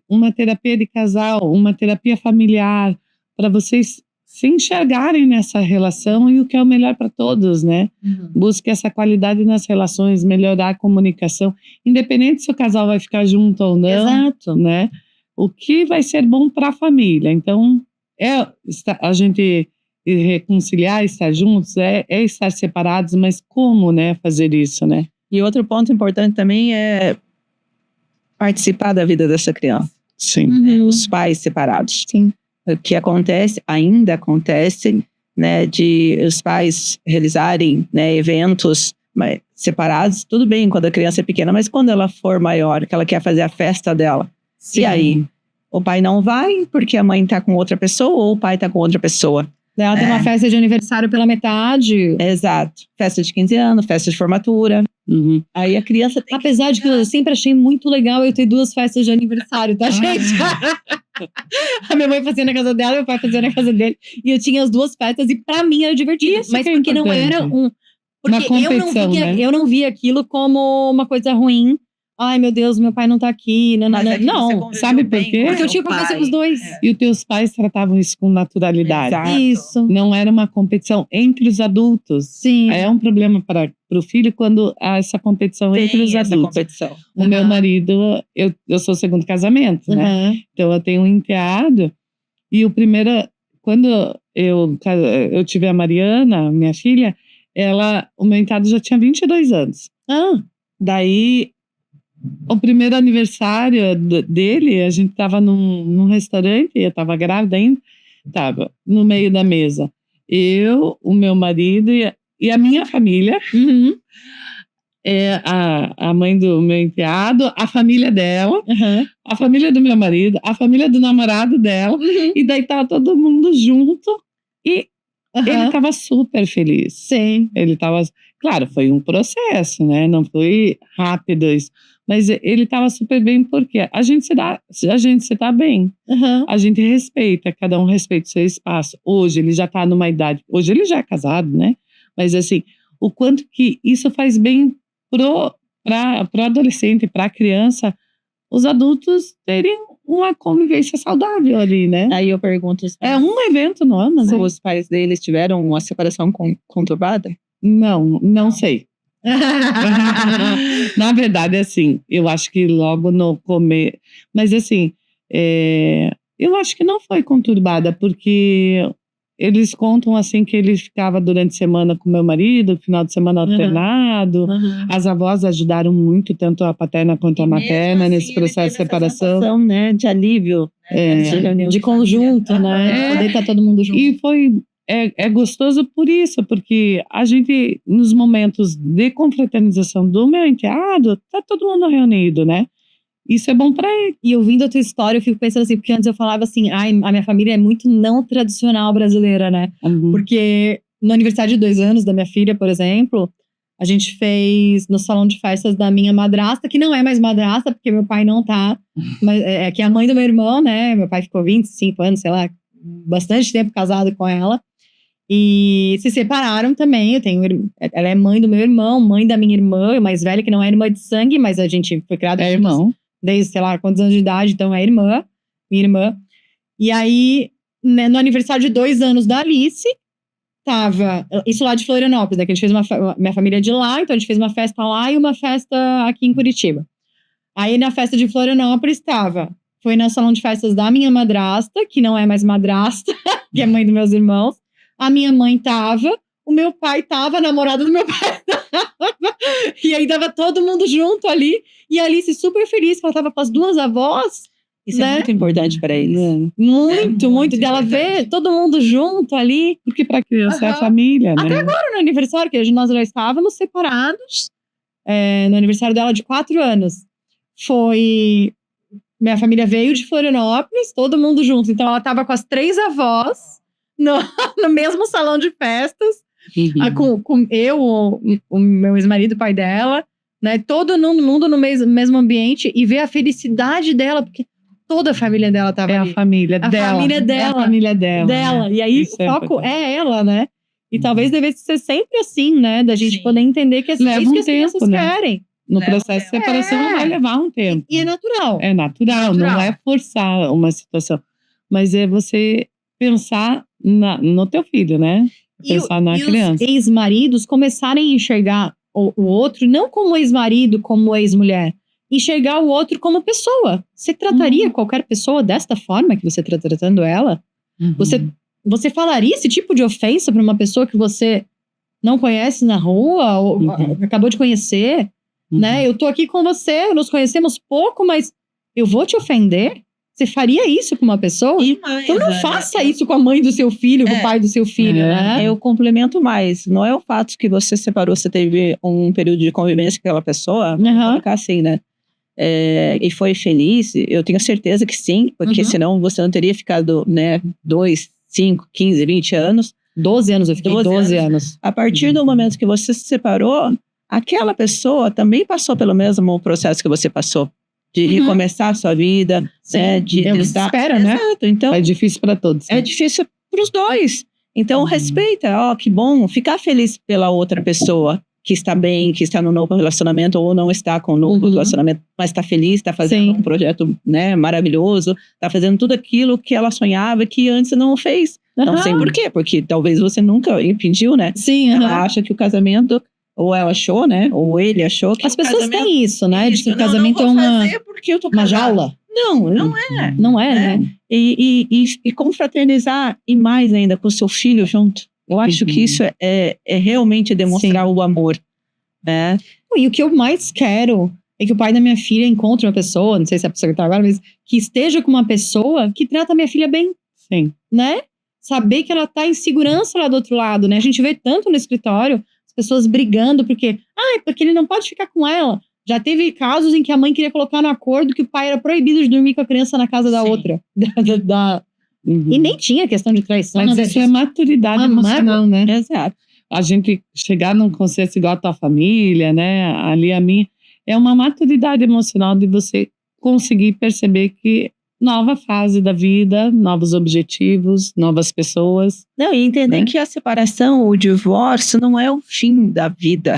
Uma terapia de casal, uma terapia familiar, para vocês se enxergarem nessa relação e o que é o melhor para todos, né? Busque essa qualidade nas relações, melhorar a comunicação, independente se o casal vai ficar junto ou não. Exato. Né? o que vai ser bom para a família. Então, a gente reconciliar, estar juntos, é estar separados, mas como, né, fazer isso, né? E outro ponto importante também é participar da vida dessa criança. Sim. Uhum. Os pais separados. Sim. O que ainda acontece, né, de os pais realizarem, né, eventos separados, tudo bem quando a criança é pequena, mas quando ela for maior, que ela quer fazer a festa dela, Sim. e aí? O pai não vai porque a mãe tá com outra pessoa ou o pai tá com outra pessoa. Ela tem uma festa de aniversário pela metade. Exato. Festa de 15 anos, festa de formatura. Uhum. Aí a criança tem Apesar de que eu sempre achei muito legal eu ter 2 festas de aniversário, tá, gente? A minha mãe fazia na casa dela, meu pai fazia na casa dele. E eu tinha as 2 festas e pra mim era divertido. Isso mas que é porque não importante. era um... Uma Porque competição, né? eu não via aquilo como uma coisa ruim. Ai, meu Deus, meu pai não tá aqui. Mas é que você Não. conviveu sabe por bem quê? com Porque eu seu tinha convivência pai. com os 2. E os teus pais tratavam isso com naturalidade. Exato. Isso. Não era uma competição entre os adultos. Sim. É um problema para o filho quando há essa competição entre os Tem essa adultos. competição. O meu marido, eu sou o segundo casamento, né? Uhum. Então eu tenho um enteado. E o primeiro, quando eu tive a Mariana, minha filha, o meu enteado já tinha 22 anos. Daí, o primeiro aniversário dele, a gente tava num restaurante, eu tava grávida ainda, tava no meio da mesa. Eu, o meu marido e a minha família, Uhum. a mãe do meu enteado, a família dela, Uhum. a família do meu marido, a família do namorado dela, Uhum. e daí tava todo mundo junto e ele Uhum. tava super feliz. Sim. Ele tava, claro, foi um processo, né? Não foi rápido isso, mas ele estava super bem porque a gente se dá bem, Uhum. a gente respeita, cada um respeita o seu espaço. Hoje ele já está numa idade, hoje ele já é casado, né? Mas assim, o quanto que isso faz bem pro adolescente, para a criança, os adultos terem uma convivência saudável ali, né? Aí eu pergunto, É um evento no ano, se né? os pais deles tiveram uma separação conturbada? Não sei. Na verdade, assim, eu acho que logo no começo. Mas, assim, eu acho que não foi conturbada, porque eles contam, assim, que ele ficava durante a semana com meu marido, final de semana alternado. Uhum. As avós ajudaram muito, tanto a paterna quanto a materna, nesse processo de separação. Né, de alívio. De conjunto, né? Poder estar todo mundo junto. E é gostoso por isso, porque a gente, nos momentos de confraternização do meu enteado, tá todo mundo reunido, né? Isso é bom pra ele. E ouvindo a tua história, eu fico pensando assim, porque antes eu falava assim, ai, a minha família é muito não tradicional brasileira, né? Porque no aniversário de 2 anos da minha filha, por exemplo, a gente fez no salão de festas da minha madrasta, que não é mais madrasta, porque meu pai não tá, mas que é a mãe do meu irmão, né? Meu pai ficou 25 anos, sei lá, bastante tempo casado com ela. E se separaram também. Ela é mãe do meu irmão, mãe da minha irmã, mais velha, que não é irmã de sangue, mas a gente foi criado É irmão. desde, sei lá, quantos anos de idade, então é minha irmã. E aí, né, no aniversário de 2 anos da Alice, tava, isso lá de Florianópolis, né, que a gente fez minha família é de lá, então a gente fez uma festa lá e uma festa aqui em Curitiba. Aí na festa de Florianópolis foi no salão de festas da minha madrasta, que não é mais madrasta, que é mãe dos meus irmãos. A minha mãe o meu pai a namorada do meu pai e aí tava todo mundo junto ali, e a Alice super feliz, que ela tava com as 2 avós. Isso né? é muito importante para eles. Muito. Dela ver todo mundo junto ali. Porque para criança é a família, né? Até agora no aniversário, que nós já estávamos separados, no aniversário dela de 4 anos. Minha família veio de Florianópolis, todo mundo junto. Então ela tava com as 3 avós no mesmo salão de festas, com eu, o meu ex-marido, o pai dela, né? Todo mundo no mesmo ambiente, e ver a felicidade dela, porque toda a família dela tava ali. A família dela. A família dela. É a família dela. Né? E aí isso o foco é ela, né? E talvez devesse ser sempre assim, né? Da gente poder entender que é isso que as crianças querem. No processo de separação vai levar um tempo. E é natural. É natural, não é forçar uma situação. Mas é você pensar no teu filho, né? Pensar na criança. Os ex-maridos começarem a enxergar o outro, não como ex-marido, como ex-mulher. enxergar o outro como pessoa. Você trataria qualquer pessoa desta forma que você está tratando ela? Você falaria esse tipo de ofensa para uma pessoa que você não conhece na rua ou acabou de conhecer? Né? Eu tô aqui com você, nos conhecemos pouco, mas eu vou te ofender? Você faria isso com uma pessoa? E mais, Então não faça isso com a mãe do seu filho, com o pai do seu filho, né? Eu complemento mais. Não é o fato que você separou, você teve um período de convivência com aquela pessoa, vou colocar assim, né? E foi feliz, eu tenho certeza que sim, porque senão você não teria ficado, né, 2, 5, 15, 20 anos. 12 anos, eu fiquei 12 anos. A partir do momento que você se separou, aquela pessoa também passou pelo mesmo processo que você passou. De recomeçar a sua vida, né? Espera, né? Exato. Então, é difícil para todos. é difícil para os dois. Então, respeita. Que bom. Ficar feliz pela outra pessoa que está bem, que está no novo relacionamento ou não está com o novo relacionamento, mas está feliz, está fazendo um projeto, né, maravilhoso, está fazendo tudo aquilo que ela sonhava que antes não fez. Não sei por quê, porque talvez você nunca impediu, né? Sim, Ela acha que o casamento... Ou ela achou, né? Ou ele achou que as pessoas têm isso, né? De que o casamento é uma jaula. Não é. Não é, né? E confraternizar, e mais ainda, com o seu filho junto. Eu acho que isso é realmente demonstrar o amor, né? E o que eu mais quero é que o pai da minha filha encontre uma pessoa, não sei se é a pessoa que tá agora, mas que esteja com uma pessoa que trata a minha filha bem. Sim. Né? Saber que ela tá em segurança lá do outro lado, né? A gente vê tanto no escritório pessoas brigando porque ele não pode ficar com ela. Já teve casos em que a mãe queria colocar no acordo que o pai era proibido de dormir com a criança na casa da outra. E nem tinha questão de traição. Mas isso é maturidade emocional, né? Exato. A gente chegar num consenso igual a tua família, né? Ali a minha, é uma maturidade emocional de você conseguir perceber que nova fase da vida, novos objetivos, novas pessoas. Não, e entender que a separação, o divórcio não é o fim da vida.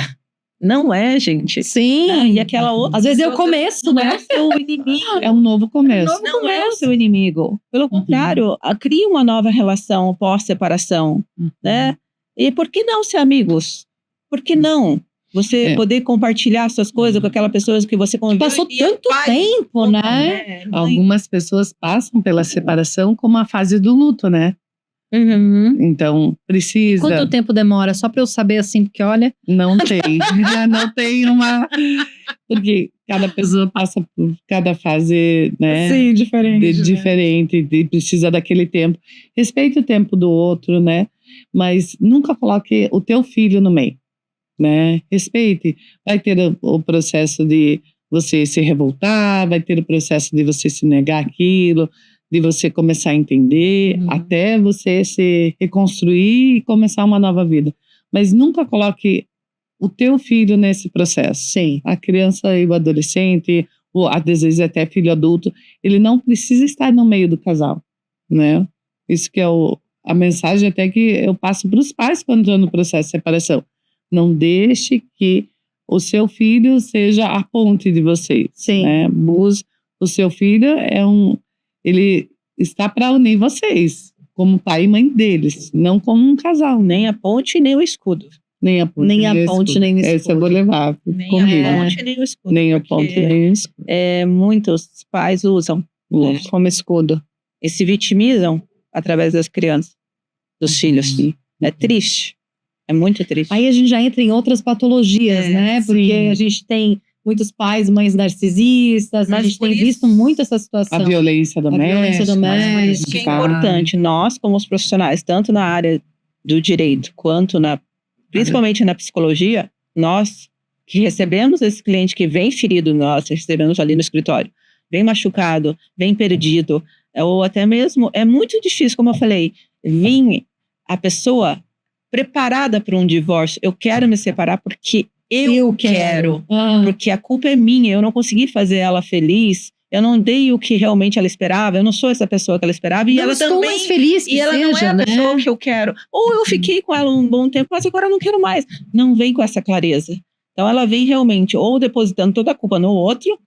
Não é, gente. Sim. Não, e aquela outra... Às vezes é o começo, né? Não é o seu inimigo. É um novo começo. Não é o seu inimigo. Pelo contrário, cria uma nova relação pós-separação, né? E por que não ser amigos? Por que não? Você poder compartilhar suas coisas com aquela pessoa que você conviveu. Passou tanto tempo, né? Algumas pessoas passam pela separação como a fase do luto, né? Então, precisa... Quanto tempo demora? Só pra eu saber, assim, porque olha... Não tem. Não tem uma... Porque cada pessoa passa por cada fase, né? Sim, diferente. Diferente, e precisa daquele tempo. Respeite o tempo do outro, né? Mas nunca coloque o teu filho no meio. Né? Respeite. Vai ter o processo de você se revoltar, vai ter o processo de você se negar aquilo, de você começar a entender, até você se reconstruir e começar uma nova vida. Mas nunca coloque o teu filho nesse processo. Sim. A criança e o adolescente, ou às vezes até filho adulto, ele não precisa estar no meio do casal, né? Isso que é a mensagem até que eu passo para os pais quando estão no processo de separação. Não deixe que o seu filho seja a ponte de vocês. Sim. Né? O seu filho ele está para unir vocês, como pai e mãe deles, não como um casal. Nem a ponte, nem o escudo. Nem a ponte, nem o escudo. Esse eu vou levar comigo. Nem a ponte, nem o escudo. Nem a ponte, nem o escudo. Muitos pais usam como escudo. E se vitimizam através das crianças, dos filhos. É triste. É muito triste. Aí a gente já entra em outras patologias, né? Porque a gente tem muitos pais, mães narcisistas, a gente tem visto muito essa situação. A violência doméstica. Isso que é importante. Nós, como os profissionais, tanto na área do direito, quanto principalmente na psicologia, nós que recebemos esse cliente que vem ferido, nós recebemos ali no escritório, vem machucado, vem perdido, ou até mesmo, é muito difícil, como eu falei, vir a pessoa preparada para um divórcio. Eu quero me separar porque eu quero. Porque a culpa é minha, eu não consegui fazer ela feliz, eu não dei o que realmente ela esperava, eu não sou essa pessoa que ela esperava. E ela estou também, mais feliz que e ela seja, não é a né? pessoa que eu quero. Ou eu fiquei com ela um bom tempo, mas agora eu não quero mais. Não vem com essa clareza. Então ela vem realmente ou depositando toda a culpa no outro,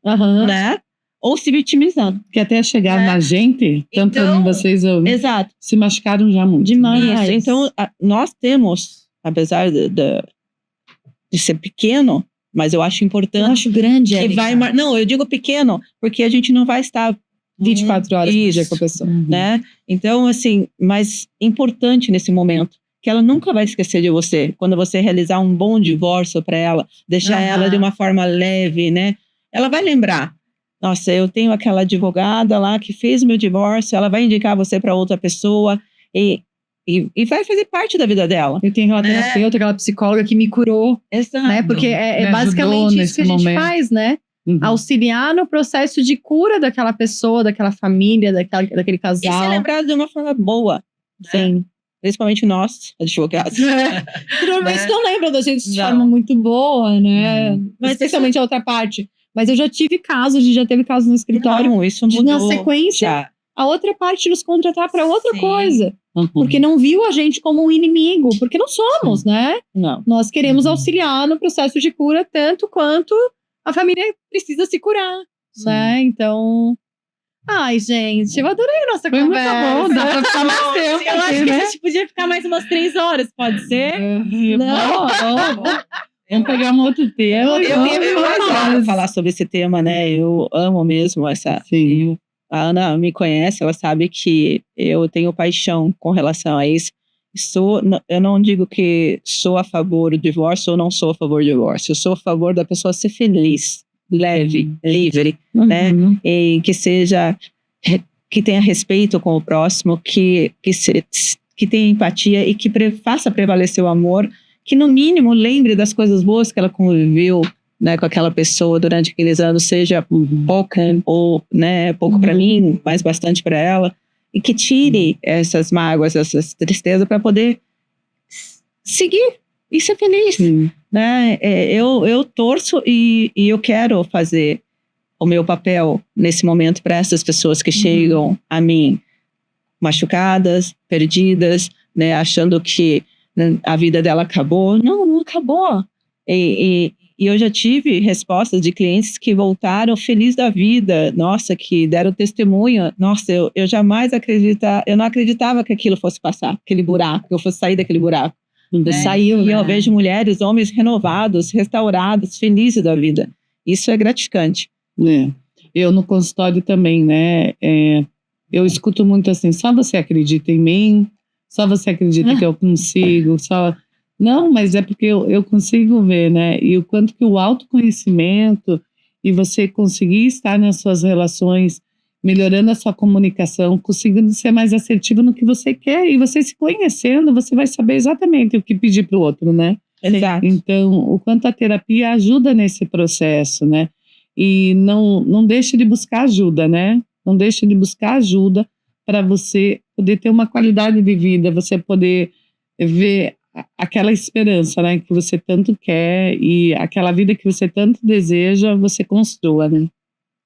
né? Ou se vitimizando. Que até chegar na gente, tanto então, vocês exato. se machucaram já muito. Demais. Isso. Então, nós temos, apesar de ser pequeno, Mas eu acho Eu importante acho grande, que Érica. Não, eu digo pequeno, porque a gente não vai estar 24 horas por dia Isso. com a pessoa. né? Então, assim, mas importante nesse momento, que ela nunca vai esquecer de você. Quando você realizar um bom divórcio para ela, deixar Aham. ela de uma forma leve, né? Ela vai lembrar. Nossa, eu tenho aquela advogada lá que fez o meu divórcio, ela vai indicar você para outra pessoa e vai fazer parte da vida dela. Eu tenho aquela terapeuta, aquela psicóloga que me curou, Exato. né? Porque Me é ajudou basicamente isso nesse que a gente momento. faz, né? Uhum. Auxiliar no processo de cura daquela pessoa, daquela família, daquele E casal. ser lembrado de uma forma boa. Sim. Principalmente nós, advogados. Normalmente não lembra da gente de Não. forma muito boa, né? Mas especialmente a outra parte. Mas eu já tive casos, a gente já teve casos no escritório, Não, isso de mudou. na sequência Já. a outra parte nos contratar para outra Sim. coisa. Uhum. Porque não viu a gente como um inimigo. Porque não somos, né? Não. Nós queremos auxiliar no processo de cura tanto quanto a família precisa se curar, né? Então... Ai, gente, eu adorei a nossa Foi muito conversa. bom, dá pra ficar mais tempo Eu acho aqui, que a né? gente podia ficar mais umas 3 horas, pode ser? Não. Vamos pegar um outro tema. Eu adoro falar sobre esse tema, né? Eu amo mesmo essa. Sim. A Ana me conhece, ela sabe que eu tenho paixão com relação a isso. Eu não digo que sou a favor do divórcio ou não sou a favor do divórcio. Eu sou a favor da pessoa ser feliz, leve, livre, né? Uhum. E que seja, que tenha respeito com o próximo, que tenha empatia e que faça prevalecer o amor, que no mínimo lembre das coisas boas que ela conviveu, né, com aquela pessoa durante aqueles anos, seja pouco ou, né, pouco para mim, mas bastante para ela, e que tire essas mágoas, essas tristezas para poder seguir e ser feliz, Sim. né? Eu torço e eu quero fazer o meu papel nesse momento para essas pessoas que chegam a mim machucadas, perdidas, né, achando que a vida dela acabou. Não acabou. E eu já tive respostas de clientes que voltaram felizes da vida, nossa, que deram testemunho. Nossa, eu jamais eu não acreditava que aquilo fosse passar, aquele buraco, que eu fosse sair daquele buraco. Saiu, E né? eu vejo mulheres, homens renovados, restaurados, felizes da vida. Isso é gratificante. Eu no consultório também, né? Eu escuto muito assim, só você acredita em mim, só você acredita que eu consigo, só... Não, mas é porque eu consigo ver, né? E o quanto que o autoconhecimento e você conseguir estar nas suas relações, melhorando a sua comunicação, conseguindo ser mais assertivo no que você quer, e você se conhecendo, você vai saber exatamente o que pedir para o outro, né? Exato. Então, o quanto a terapia ajuda nesse processo, né? E não deixe de buscar ajuda, né? Não deixe de buscar ajuda para você poder ter uma qualidade de vida, você poder ver aquela esperança, né, que você tanto quer e aquela vida que você tanto deseja, você construa, né?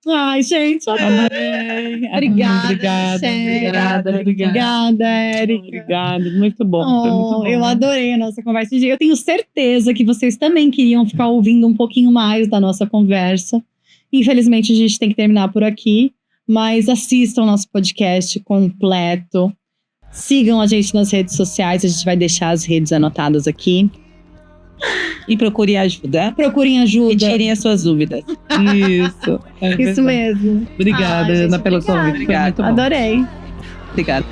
Ai, gente, adorei. Obrigada, Sheila. Obrigada, Érica. Obrigada, muito bom. Foi muito bom. Eu adorei a nossa conversa. Eu tenho certeza que vocês também queriam ficar ouvindo um pouquinho mais da nossa conversa. Infelizmente, a gente tem que terminar por aqui, mas assistam o nosso podcast completo. Sigam a gente nas redes sociais, a gente vai deixar as redes anotadas aqui. E procurem ajuda. Procurem E ajuda. tirem as suas dúvidas. Isso. Isso mesmo. Obrigada, Ai, gente, Ana, pelo obrigada. convite. Foi muito bom. Adorei. Obrigada.